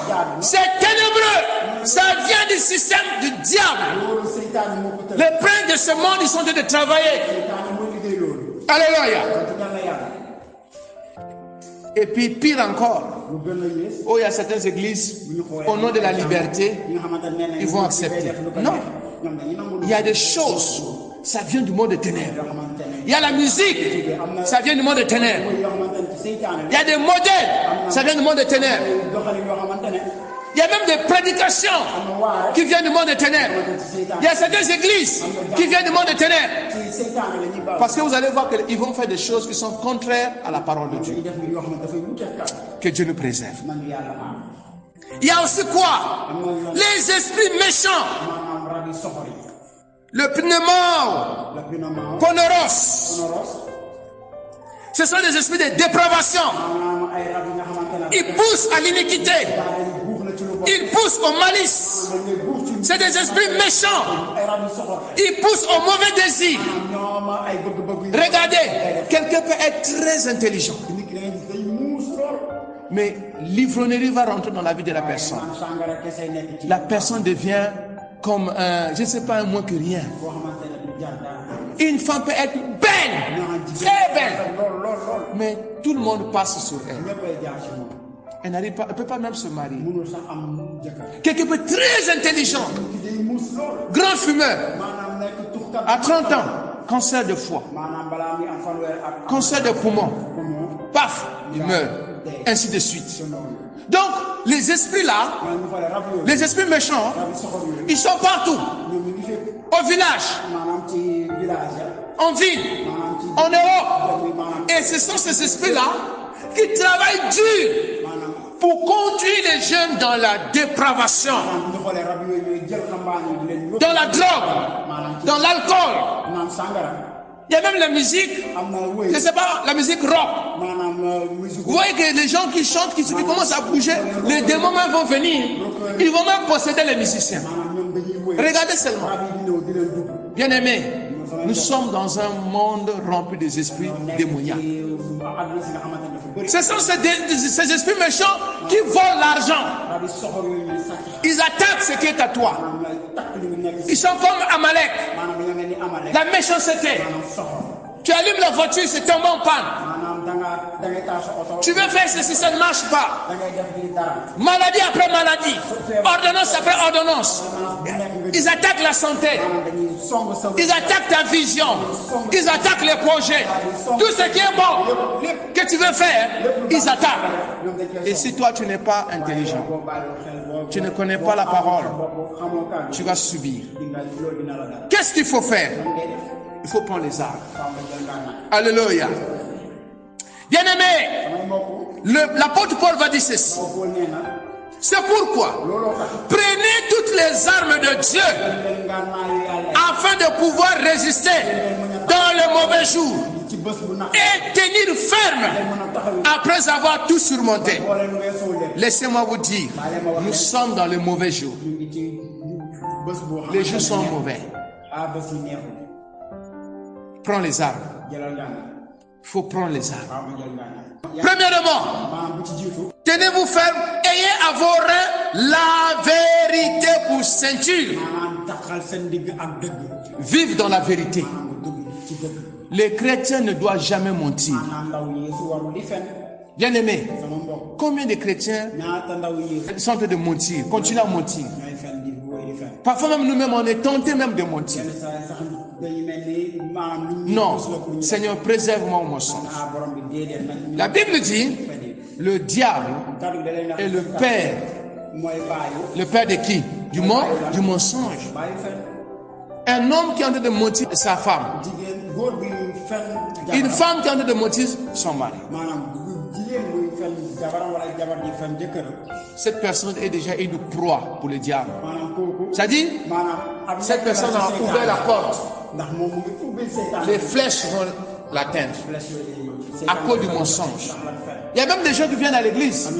C'est ténébreux. Ça vient du système du diable. loolu seytaane moo ko tëral. Les princes de ce monde, ils sont en train de travailler. seytaane moo liggéey loolu. Alléluia. te ñaan la yàlla. Et puis pire encore, lu gën a yées. oh, il y a certaines églises, bu ñu xoolee. au nom de la liberté, ñi nga xamante ne nee nañ ils vont accepter. Non. ñoom dañuy nangu. Il y a des choses, ça vient du monde des ténèbres. yoo xamante ne. Il y a la musique, ça vient du monde des ténèbres. yoo xamante ne ci seytaane Il y a des modèles, ça vient du monde des ténèbres. la. doxalin yoo xamante ne. Il y a même des prédications am na waare. qui viennent du monde des ténèbres. ci seytaane. Il y a certaines églises qui viennent du monde des ténèbres. ci seytaane la ñuy baax. Parce que vous allez voir qu'ils vont faire des choses qui sont contraires à la parole de Dieu. dañuy def mbir yoo xamante dafay wuteeg kàddu. Que Dieu nous préserve. man yàlla am. Il y a aussi quoi? am na Les esprits méchants. maanaam rab yi soxor yi. Le pneumao, la binôme. poneros. honoros. Ce sont des esprits de dépravation. maanaam ay rab yi nga xamante ne. Ils poussent à l'iniquité. daanaka buux na ci lu bon. Ils poussent au malice. dañuy buux ci. C'est des esprits méchants. ay rab yu soxor. Ils poussent au mauvais désir. ñoom ay bëgg-bëgg yu. Regardez, quelqu'un peut être très intelligent, nit ki da ngay gis day muus lool. mais l'ivrognerie va rentrer dans la vie de la personne. man sàngara kese nekk ci. La personne devient comme un, je ne sais pas, un moins que rien. boo xamante ne du jar dara. Une femme peut être belle, très belle, lool lool lool. mais tout le monde passe sur elle. ñëppay jaar ci moom. Elle n'arrive pas, elle ne peut pas même se marier. mënul sax am jëkkër. Quelqu'un peut être très intelligent, ki day muus lool. grand fumeur, maanaam nekk tuxkat. à 30 ans, cancer de foie, maanaam balaa muy am fanweeri at. cancer de poumon, poumon. paf, il meurt, ainsi de suite. te noonu. Donc, les esprits là, maanaam ñu fa rab yooyu. les esprits méchants, rab yi soxor yooyu. ils sont partout, ñoom ñu ngi fépp. au village, maanaam ci village ya. en ville, maanaam ci. en Europe. maanaam. Et ce sont ces esprits-là qui travaillent dur maanaam. pour conduire les jeunes dans la dépravation, maanaam ñu xoolee rab yooyu ñooy jël xambaan yi di leen yóbbu. dans la drogue, maanaam ci. dans l'alcool. naan sangara. Il y a même la musique, am na je wéy. ne sais pas, la musique rock. maanaam musique. Vous voyez que les gens qui chantent, qui commencent à bouger, les démons même vont venir. Ils vont même posséder les musiciens. maanaam ñoom dañuy wéy. Regardez seulement. rab yi di ñëw di leen dugg. Bien-aimés, nous sommes dans un monde rempli des esprits démoniaques. Ce sont ces esprits méchants qui volent l'argent. Ils attaquent ce qui est à toi. Ils sont comme Amalek. La méchanceté. Tu allumes la voiture, c'est tombé en panne. Tu veux faire ceci, ça ne marche pas. Maladie après maladie. Ordonnance après ordonnance. Ils attaquent la santé. Ils attaquent ta vision. Ils attaquent les projets. Tout ce qui est bon, que tu veux faire, ils attaquent. Et si toi, tu n'es pas intelligent, tu ne connais pas la parole, tu vas subir. Qu'est-ce qu'il faut faire? Il faut prendre les armes. Alléluia. Bien-aimé, l'apôtre Paul va dire ceci. C'est pourquoi prenez toutes les armes de Dieu afin de pouvoir résister dans le mauvais jour et tenir ferme après avoir tout surmonté. Laissez-moi vous dire, nous sommes dans le mauvais jour. Les jours sont mauvais. Prends les armes. Il faut prendre les armes. Premièrement, tenez-vous ferme, ayez à vos reins la vérité pour ceinture. Vive dans la vérité. Les chrétiens ne doivent jamais mentir. Bien-aimés, combien de chrétiens sont en train de mentir, continuent à mentir? Parfois même nous-mêmes, on est tentés même de mentir. Non, Seigneur, préserve-moi au mensonge. La Bible dit, le diable est le père. Le père de qui? Du mensonge. Un homme qui est en train de mentir sa femme. Une femme qui est en train de mentir son mari. Cette personne est déjà une proie pour le diable. C'est-à-dire, cette personne a ouvert la porte. Les flèches vont l'atteindre à cause du mensonge. Il y a même des gens qui viennent à l'église.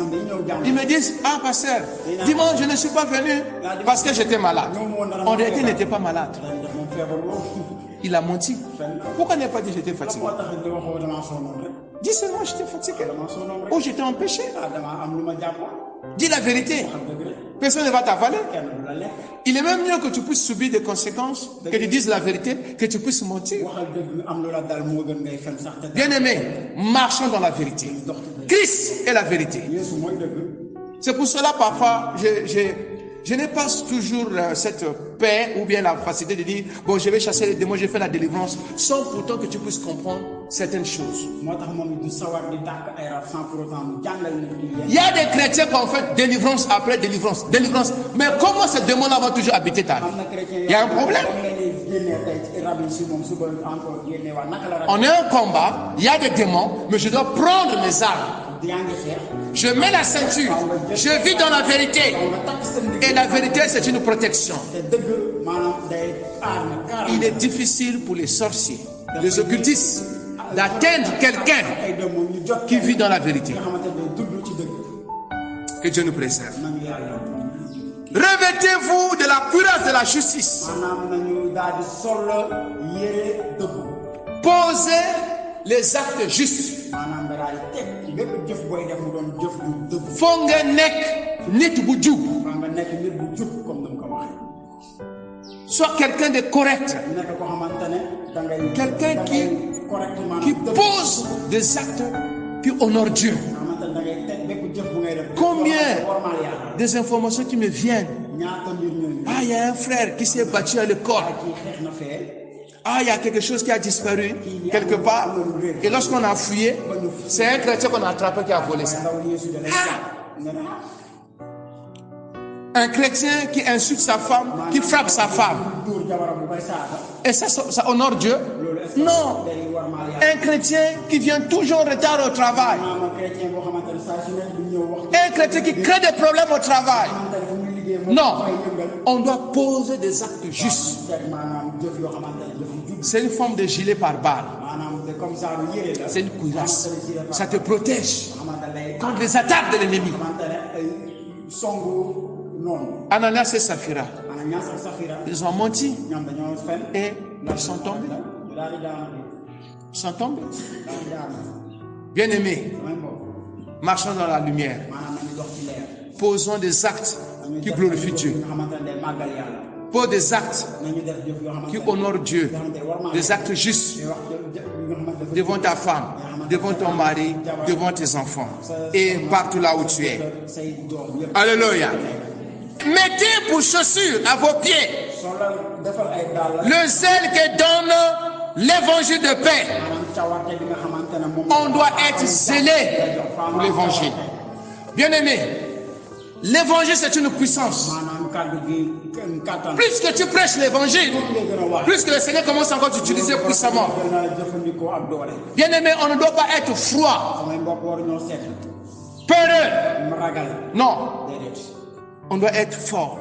Ils me disent, ah pasteur, dimanche je ne suis pas venu parce que j'étais malade. En réalité, il n'était pas malade. Il a menti. Pourquoi il n'a pas dit j'étais fatigué? Dis seulement j'étais fatigué. Ou j'étais empêché. Dis la vérité. Personne ne va t'avaler. Il est même mieux que tu puisses subir des conséquences, que tu dises la vérité, que tu puisses mentir. Bien-aimés, marchons dans la vérité. Christ est la vérité. C'est pour cela parfois je n'ai pas toujours cette paix ou bien la facilité de dire bon, je vais chasser les démons, je fais la délivrance, sans pourtant que tu puisses comprendre certaines choses. Il y a des chrétiens qui ont fait délivrance après délivrance, délivrance. Mais comment ces démons-là vont toujours habiter ta vie? Il y a un problème. On est en combat, il y a des démons, mais je dois prendre mes armes. Je mets la ceinture, je vis dans la vérité. Et la vérité, c'est une protection. Il est difficile pour les sorciers, les occultistes, d'atteindre quelqu'un qui vit dans la vérité. Que Dieu nous préserve. Revêtez-vous de la cuirasse de la justice. Posez les actes justes. Faut nga nekk nit bu jub. Sois quelqu'un de correct. Quelqu'un qui pose des actes qui honorent Dieu. Combien des informations qui me viennent? Ah, il y a un frère qui s'est battu à l'école. Ah, il y a quelque chose qui a disparu quelque part. Et lorsqu'on a fouillé, c'est un chrétien qu'on a attrapé qui a volé ça. Un chrétien qui insulte sa femme, qui frappe sa femme. Et ça honore Dieu? Non. Un chrétien qui vient toujours en retard au travail. Un chrétien qui crée des problèmes au travail. Non. On doit poser des actes justes. C'est une forme de gilet pare-balles. C'est une cuirasse. Ça te protège contre les attaques de l'ennemi. Ananias et Saphira, ils ont menti et ils sont tombés. Ils sont tombés. Bien-aimés, marchons dans la lumière. Posons des actes qui glorifient Dieu. Pose des actes qui honorent Dieu. Des actes justes devant ta femme, devant ton mari, devant tes enfants et partout là où tu es. Alléluia. Mettez pour chaussures à vos pieds le zèle que donne l'évangile de paix. On doit être zélé pour l'évangile. Bien-aimé, l'évangile c'est une puissance. Plus que tu prêches l'évangile, plus que le Seigneur commence encore à t'utiliser puissamment. Bien-aimé, on ne doit pas être froid, peureux. Non. On doit être fort,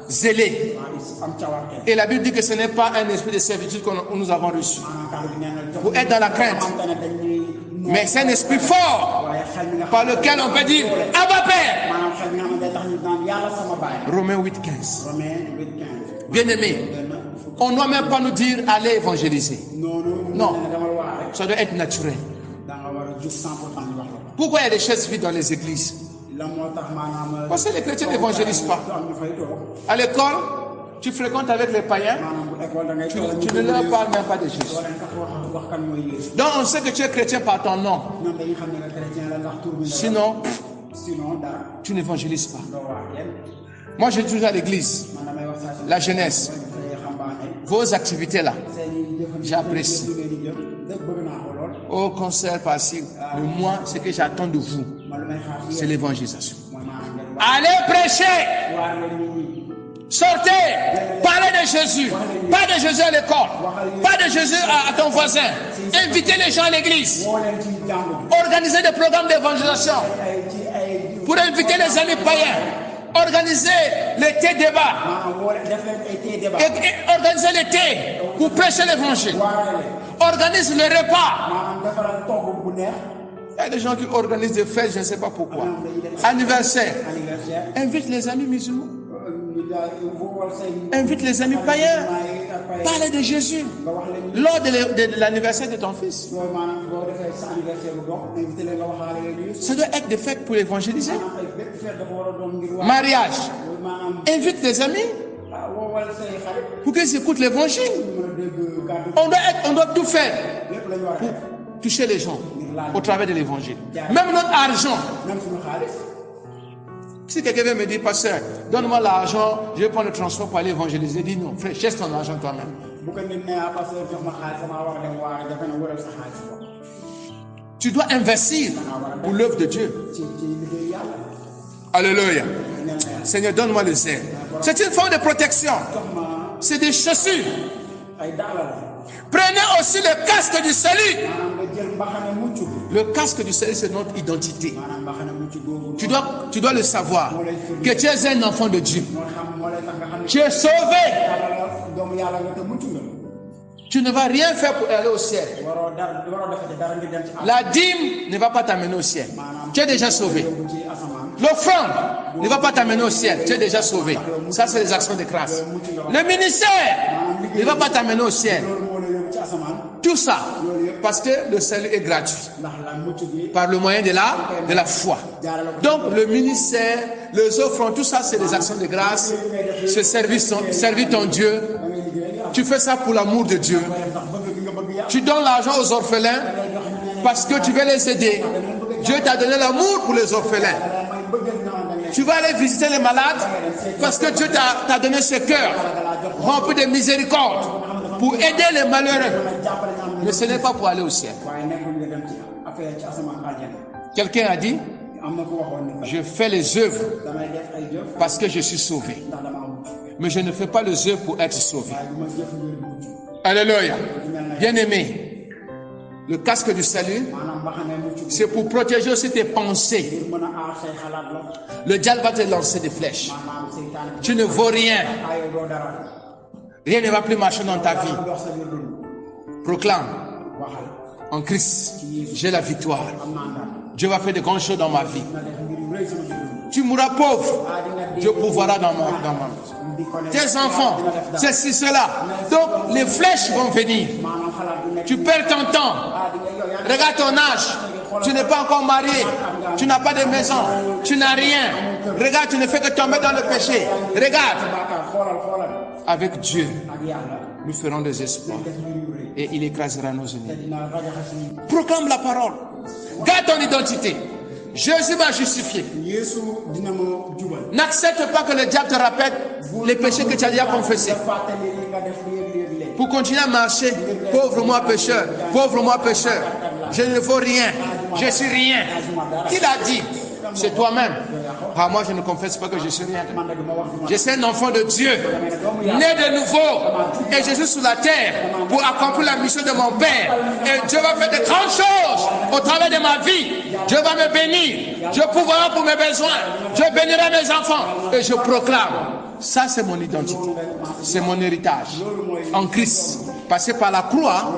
zélé. Et la Bible dit que ce n'est pas un esprit de servitude que nous avons reçu pour être dans la crainte. Mais c'est un esprit fort par lequel on peut dire Abba Père. Romains 8:15. Bien-aimé, on ne doit même pas nous dire allez évangéliser. Non, ça doit être naturel. Pourquoi il y a des chaises vides dans les églises? Parce que les chrétiens n'évangélisent pas. À l'école, tu fréquentes avec les païens, tu ne leur parles même pas de Jésus. Donc on sait que tu es chrétien par ton nom. Sinon, tu n'évangélises pas. Moi, je suis toujours à l'église, la jeunesse, vos activités là, j'apprécie. Au concert passif, mais moi, ce que j'attends de vous, c'est l'évangélisation. Allez prêcher, sortez, parlez de Jésus, pas de Jésus à l'école, pas de Jésus à ton voisin. Invitez les gens à l'église, organisez des programmes d'évangélisation pour inviter les amis païens. Organisez l'été débat. Organisez l'été pour prêcher l'évangile. Organise le repas. Il y a des gens qui organisent des fêtes, je ne sais pas pourquoi. Anniversaire. Invite les amis musulmans. Invite les amis païens. Parle de Jésus. Lors de l'anniversaire de ton fils. Ça doit être des fêtes pour évangéliser. Mariage. Invite les amis pour qu'ils écoutent l'évangile. On doit tout faire pour toucher les gens au travers de l'évangile. Même notre argent. Si quelqu'un vient me dire, pasteur, donne-moi l'argent, je vais prendre le transport pour aller évangéliser. Dis non, frère, cherche ton argent toi-même. Tu dois investir pour l'œuvre de Dieu. Alléluia. Seigneur, donne-moi le zèle. C'est une forme de protection. C'est des chaussures. Prenez aussi le casque du salut. Le casque du salut, c'est notre identité. Tu dois le savoir. Que tu es un enfant de Dieu. Tu es sauvé. Tu ne vas rien faire pour aller au ciel. La dîme ne va pas t'amener au ciel. Tu es déjà sauvé. L'offrande ne va pas t'amener au ciel. Tu es déjà sauvé. Ça, c'est les actions de grâce. Le ministère ne va pas t'amener au ciel. Tout ça, parce que le salut est gratuit. Par le moyen de la foi. Donc, le ministère, les offrandes, tout ça, c'est des actions de grâce. C'est servir ton Dieu. Tu fais ça pour l'amour de Dieu. Tu donnes l'argent aux orphelins parce que tu veux les aider. Dieu t'a donné l'amour pour les orphelins. Tu vas aller visiter les malades parce que Dieu t'a donné ce cœur rempli de miséricorde pour aider les malheureux. Mais ce n'est pas pour aller au ciel. Quelqu'un a dit, je fais les œuvres parce que je suis sauvé. Mais je ne fais pas les œuvres pour être sauvé. Alléluia. Bien-aimé, le casque du salut, c'est pour protéger aussi tes pensées. Le diable va te lancer des flèches. Tu ne vaux rien. Rien ne va plus marcher dans ta vie. Proclame. En Christ, j'ai la victoire. Dieu va faire de grandes choses dans ma vie. Tu mourras pauvre. Dieu pourvoira dans ma vie. Tes enfants, ceci, cela. Donc, les flèches vont venir. Tu perds ton temps. Regarde ton âge. Tu n'es pas encore marié. Tu n'as pas de maison. Tu n'as rien. Regarde, tu ne fais que tomber dans le péché. Regarde. Avec Dieu, nous ferons des espoirs. Et il écrasera nos ennemis. Proclame la parole. Garde ton identité. Jésus m'a justifié. N'accepte pas que le diable te rappelle les péchés que tu as déjà confessés. Pour continuer à marcher, pauvre moi pécheur, pauvre moi pécheur. Je ne vaux rien, je suis rien. Qui l'a dit? C'est toi-même. Ah, moi je ne confesse pas que je suis rien. Je suis un enfant de Dieu, né de nouveau, et je suis sur la terre pour accomplir la mission de mon Père. Et Dieu va faire de grandes choses au travers de ma vie. Dieu va me bénir. Dieu pourvoira pour mes besoins. Dieu bénira mes enfants. Et je proclame. Ça, c'est mon identité. C'est mon héritage. En Christ, passé par la croix,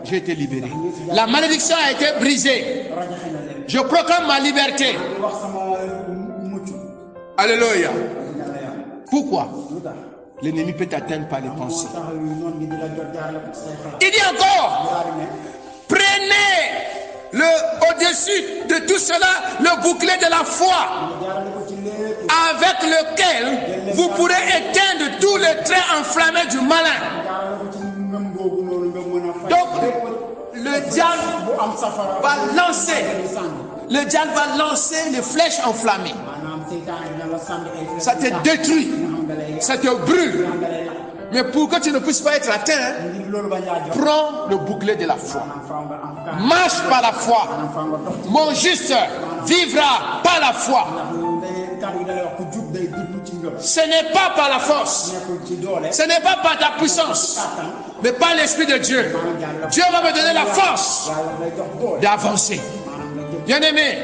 j'ai été libéré. La malédiction a été brisée. Je proclame ma liberté. Alléluia. Pourquoi? L'ennemi peut t'atteindre par les pensées. Il dit encore, prenez au-dessus de tout cela le bouclier de la foi, avec lequel vous pourrez éteindre tous les traits enflammés du malin. Donc, le diable va lancer les flèches enflammées. Ça te détruit, ça te brûle. Mais pour que tu ne puisses pas être atteint, prends le bouclier de la foi. Marche par la foi. Mon juste vivra par la foi. Ce n'est pas par la force, ce n'est pas par ta puissance, mais par l'Esprit de Dieu. Dieu va me donner la force d'avancer. Bien-aimé,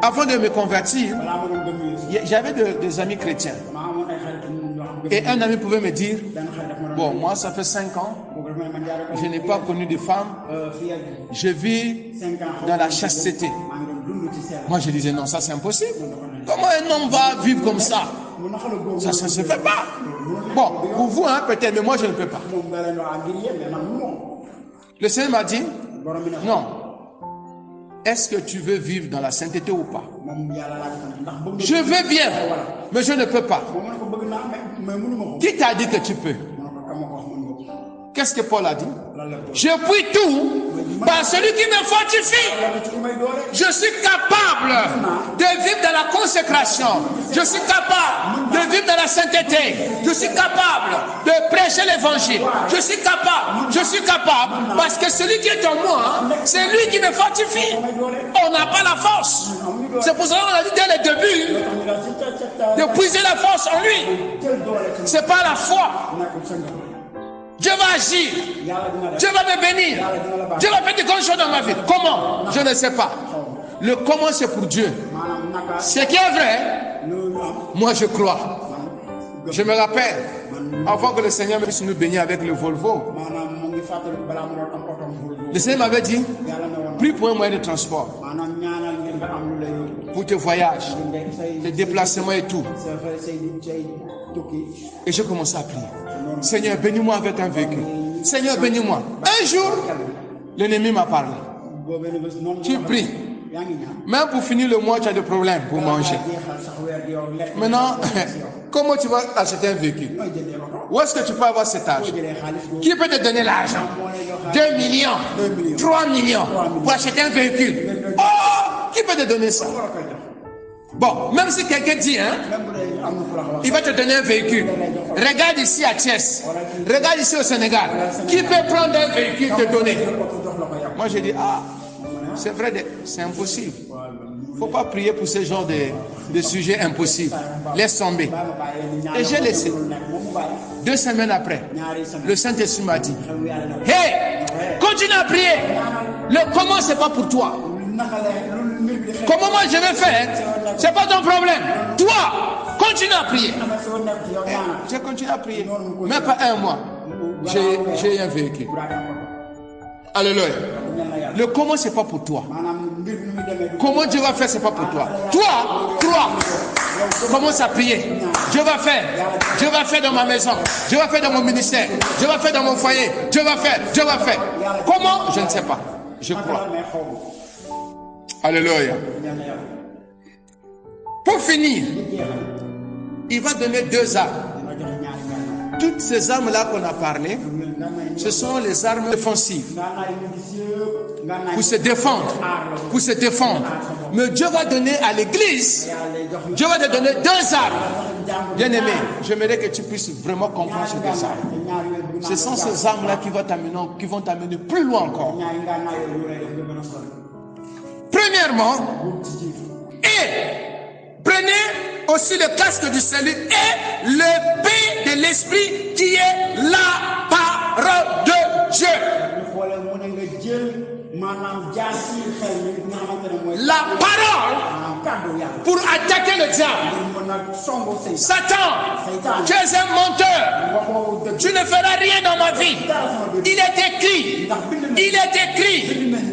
avant de me convertir, j'avais des amis chrétiens. Et un ami pouvait me dire, bon, moi ça fait 5 ans, je n'ai pas connu de femme, je vis dans la chasteté. Moi je disais, non, ça c'est impossible. Comment un homme va vivre comme ça? Ça ne se fait pas. Bon, pour vous, hein, peut-être, mais moi je ne peux pas. Le Seigneur m'a dit, non. Est-ce que tu veux vivre dans la sainteté ou pas? Je veux bien, mais je ne peux pas. Qui t'a dit que tu peux? Qu'est-ce que Paul a dit? Je puis tout par celui qui me fortifie. Je suis capable de vivre dans la consécration. Je suis capable de vivre dans la sainteté. Je suis capable de prêcher l'évangile. Je suis capable parce que celui qui est en moi, c'est lui qui me fortifie. On n'a pas la force. C'est pour ça qu'on a dit dès le début de puiser la force en lui. C'est pas la foi. Dieu va agir. Dieu va me bénir. Dieu va faire de grandes choses dans ma vie. Comment? Je ne sais pas. Le comment, c'est pour Dieu. Ce qui est vrai, moi je crois. Je me rappelle, avant que le Seigneur puisse nous bénir avec le Volvo, le Seigneur m'avait dit, prie pour un moyen de transport, pour tes voyages, tes déplacements et tout. Et j'ai commencé à prier. Seigneur, bénis-moi avec un véhicule. Seigneur, bénis-moi. Un jour, l'ennemi m'a parlé. Tu pries. Même pour finir le mois, tu as des problèmes pour manger. Maintenant, comment tu vas acheter un véhicule? Où est-ce que tu peux avoir cet argent? Qui peut te donner l'argent? 2 millions, 3 millions pour acheter un véhicule. Oh! Qui peut te donner ça? Bon, même si quelqu'un dit, hein, il va te donner un véhicule. Regarde ici à Thiès. Regarde ici au Sénégal. Qui peut prendre un véhicule te donner? Moi, je dis, ah, c'est vrai, c'est impossible. Il ne faut pas prier pour ce genre de sujets impossibles. Laisse tomber. Et j'ai laissé. 2 semaines après, le Saint-Esprit m'a dit, hey, continue à prier. Le comment, c'est pas pour toi. Comment moi je vais faire, c'est pas ton problème. Toi, continue à prier. J'ai continué à prier. Même pas 1 mois. J'ai un véhicule. Alléluia. Le comment, c'est pas pour toi. Comment Dieu va faire, c'est pas pour toi. Toi, commence à prier. Dieu va faire dans ma maison. Dieu va faire dans mon ministère. Dieu va faire dans mon foyer. Dieu va faire. Comment? Je ne sais pas. Je crois. Alléluia. Pour finir, il va donner 2 armes. Toutes ces armes-là qu'on a parlé, ce sont les armes offensives. Pour se défendre. Mais Dieu va donner à l'église, Dieu va te donner 2 armes. Bien aimé, j'aimerais que tu puisses vraiment comprendre ces 2 armes. Ce sont ces armes-là qui vont t'amener plus loin encore. Premièrement, et prenez aussi le casque du salut et l'épée de l'esprit qui est la parole de Dieu. La parole pour attaquer le diable. Satan, tu es un menteur. Tu ne feras rien dans ma vie. Il est écrit.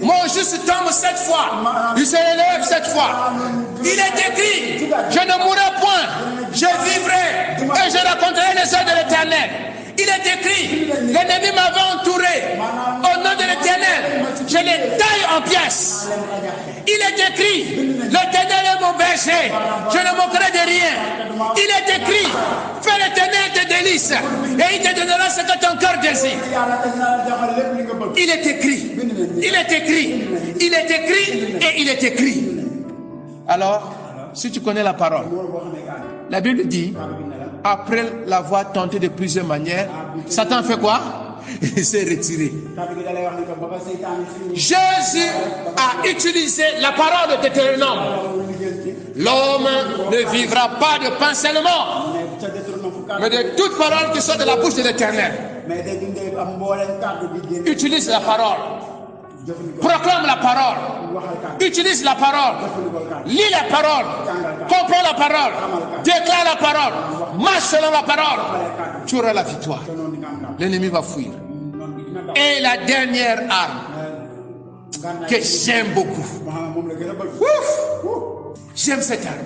Mon juste tombe 7 fois. Il se relève 7 fois. Il est écrit. Je ne mourrai point. Je vivrai et je raconterai les œuvres de l'Éternel. Il est écrit, l'ennemi m'avait entouré. Au nom de l'Éternel, je les taille en pièces. Il est écrit, l'Éternel est mon berger. Je ne manquerai de rien. Il est écrit, fais l'Éternel tes délices et il te donnera ce que ton cœur désire. Il est écrit, et il est écrit. Alors, si tu connais la parole, la Bible dit, après l'avoir tenté de plusieurs manières, Satan fait quoi? Il s'est retiré. Jésus a utilisé la parole de Deutéronome. L'homme ne vivra pas de pain seulement, mais de toute parole qui sort de la bouche de l'Éternel. Utilise la parole. Proclame la parole. Utilise la parole. Lis la parole. Comprends la parole. Déclare la parole. Marche selon la parole. Tu auras la victoire. L'ennemi va fuir. Et la dernière arme que j'aime beaucoup. J'aime cette arme.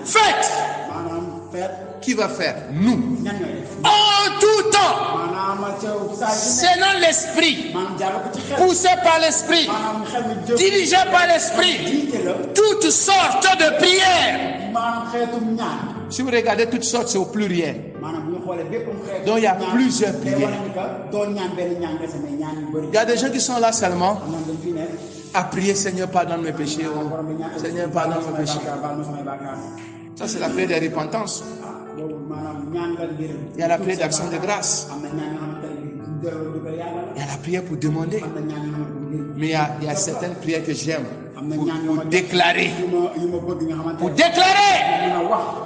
Faites. Qui va faire? Nous. En tout temps. Selon l'esprit. Poussé par l'esprit. Dirigé par l'esprit. Toutes sortes de prières. Si vous regardez toutes sortes, c'est au pluriel. Donc il y a plusieurs prières. Il y a des gens qui sont là seulement à prier, Seigneur, pardonne mes péchés. Seigneur, pardonne mes péchés. Ça, c'est la prière de repentance. Il y a la prière d'action de grâce. Il y a la prière pour demander. Mais il y a certaines prières que j'aime pour déclarer. Pour déclarer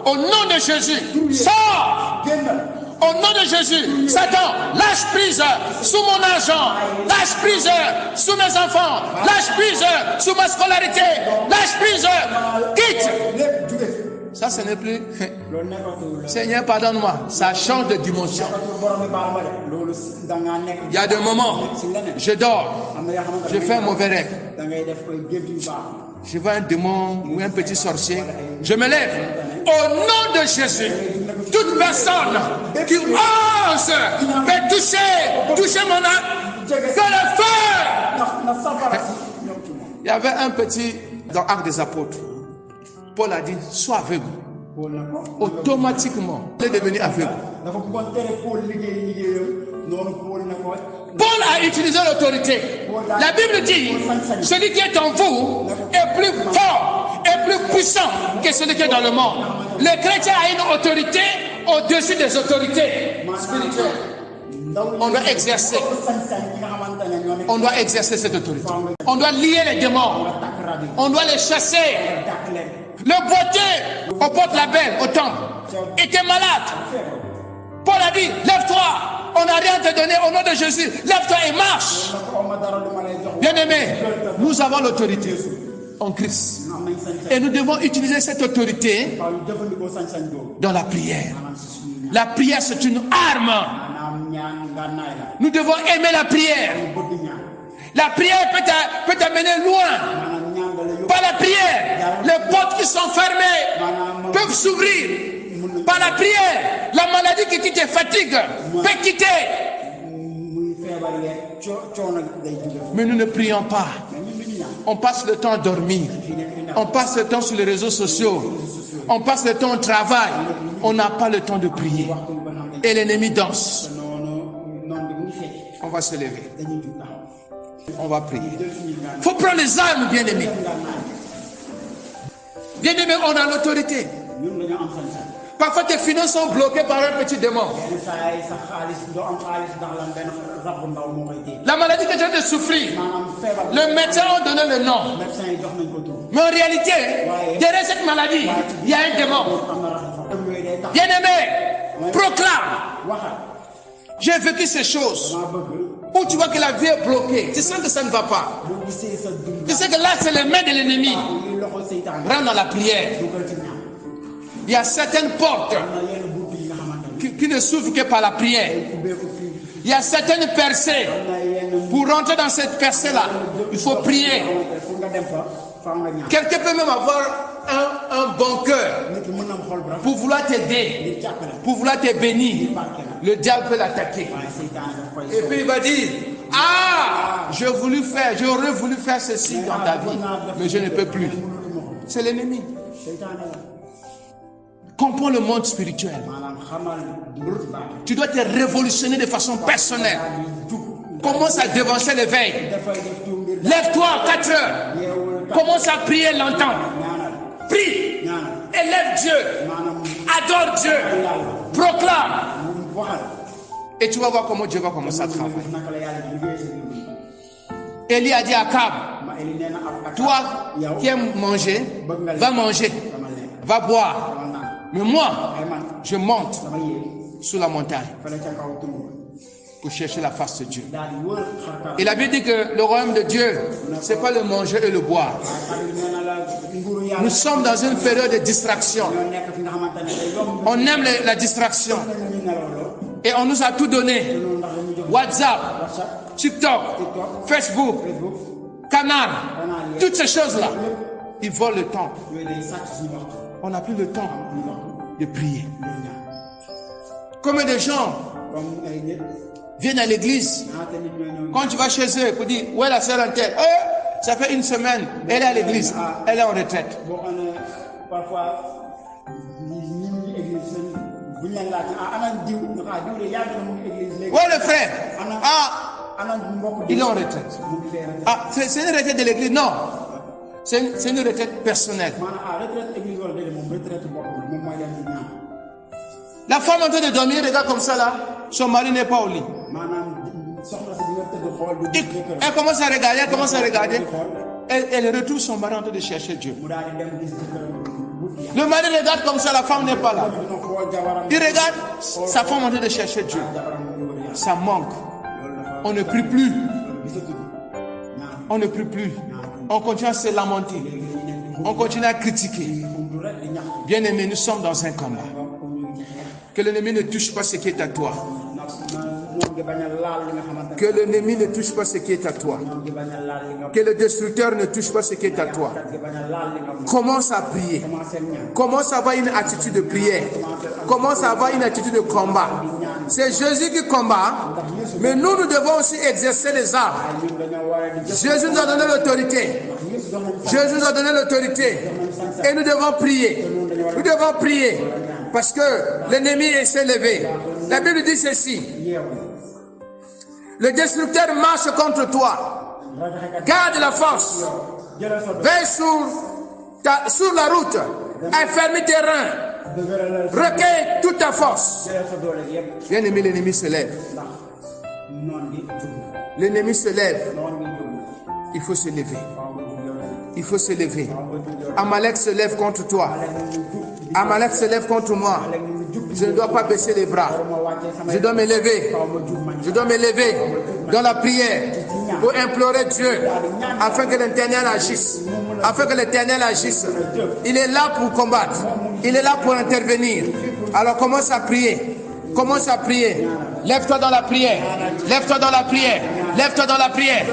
au nom de Jésus. Sors! Au nom de Jésus, Satan, lâche prise sous mon argent, lâche prise sous mes enfants, lâche prise sous ma scolarité, lâche prise, quitte. Ça, ce n'est plus. Seigneur, pardonne-moi. Ça change de dimension. Il y a des moments, je dors, je fais un mauvais rêve. Je vois un démon ou un petit sorcier. Je me lève. Au nom de Jésus, toute personne qui ose toucher mon âme, que le feu. Il y avait un petit dans Actes des Apôtres. Paul a dit, sois aveugle. Automatiquement, il est devenu aveugle. Paul a utilisé l'autorité. La Bible dit, celui qui est en vous est plus fort, est plus puissant que celui qui est dans le monde. Le chrétien a une autorité au-dessus des autorités spirituelles. On doit exercer. On doit exercer cette autorité. On doit lier les démons. On doit les chasser. Le boiteux au porte-la-belle, au temple, était malade. Paul a dit, lève-toi. On n'a rien à te donner au nom de Jésus. Lève-toi et marche. Bien-aimés, nous avons l'autorité en Christ. Et nous devons utiliser cette autorité dans la prière. La prière, c'est une arme. Nous devons aimer la prière. La prière peut t'amener loin. Par la prière, les portes qui sont fermées peuvent s'ouvrir. Par la prière, la maladie qui te fatigue peut quitter. Mais nous ne prions pas. On passe le temps à dormir. On passe le temps sur les réseaux sociaux. On passe le temps au travail. On n'a pas le temps de prier. Et l'ennemi danse. On va se lever. On va prier. Il faut prendre les armes, bien-aimés. Bien-aimés, on a l'autorité. Parfois, tes finances sont bloquées par un petit démon. La maladie que tu viens de souffrir, le médecin a donné le nom. Mais en réalité, derrière cette maladie, il y a un démon. Bien-aimé, proclame. J'ai vécu ces choses. Où tu vois que la vie est bloquée, tu sens que ça ne va pas. Tu sais que là, c'est les mains de l'ennemi. Rentre dans la prière. Il y a certaines portes qui ne s'ouvrent que par la prière. Il y a certaines percées. Pour rentrer dans cette percée-là, il faut prier. Quelqu'un peut même avoir un bon cœur pour vouloir t'aider, pour vouloir te bénir. Le diable peut l'attaquer. Et puis il va dire, ah, j'aurais voulu faire ceci dans ta vie, mais je ne peux plus. C'est l'ennemi. Comprends le monde spirituel. Tu dois te révolutionner de façon personnelle. Commence à devancer l'éveil. Lève-toi à 4 heures. Commence à prier longtemps. Prie. Élève Dieu. Adore Dieu. Proclame. Et tu vas voir comment Dieu va commencer à travailler. Élie a dit à Akab, toi qui aimes manger, va manger, va boire. Mais moi, je monte sur la montagne pour chercher la face de Dieu. Et la Bible dit que le royaume de Dieu, ce n'est pas le manger et le boire. Nous sommes dans une période de distraction. On aime la distraction. Et on nous a tout donné. WhatsApp, TikTok, Facebook, Canal, toutes ces choses-là. Ils volent le temps. On n'a plus le temps de prier. Combien de gens viennent à l'église, quand tu vas chez eux pour dire, où est la sœur en tête? Ça fait une semaine, elle est à l'église, elle est en retraite. Où est le frère? Il est en retraite. C'est une retraite de l'église? Non. C'est une retraite personnelle. La femme en train de dormir, regarde comme ça là, son mari n'est pas au lit. Elle commence à regarder, elle retrouve son mari en train de chercher Dieu. Le mari regarde comme ça, la femme n'est pas là. Il regarde sa femme en train de chercher Dieu. Ça manque. On ne prie plus. On ne prie plus. On continue à se lamenter. On continue à critiquer. Bien-aimés, nous sommes dans un combat. Que l'ennemi ne touche pas ce qui est à toi. Que l'ennemi ne touche pas ce qui est à toi. Que le destructeur ne touche pas ce qui est à toi. Commence à prier. Commence à avoir une attitude de prière. Commence à avoir une attitude de combat. C'est Jésus qui combat, mais nous devons aussi exercer les armes. Jésus nous a donné l'autorité. Jésus nous a donné l'autorité. Et nous devons prier. Nous devons prier. Parce que l'ennemi s'est levé. La Bible dit ceci. Le destructeur marche contre toi. Garde la force. Veille sur Sur la route, affermis tes reins. dëgëralal sa Recueille toute ta force. jëlal sa doole yëpp Bien-aimé, l'ennemi se lève. ndax noon gi jug L'ennemi se lève. noon gi jug Il faut se lever. faaw nga jug yow tamit Il faut se lever. faaw nga jug yow Amalek se lève contre toi. tamit Amalek se lève contre moi. Je ne dois pas baisser les bras. Je dois me lever. Je dois me lever dans la prière pour implorer Dieu afin que l'Éternel agisse. Afin que l'Éternel agisse. Il est là pour combattre. Il est là pour intervenir. Alors commence à prier. Commence à prier. Lève-toi dans la prière. Lève-toi dans la prière. Lève-toi dans la prière.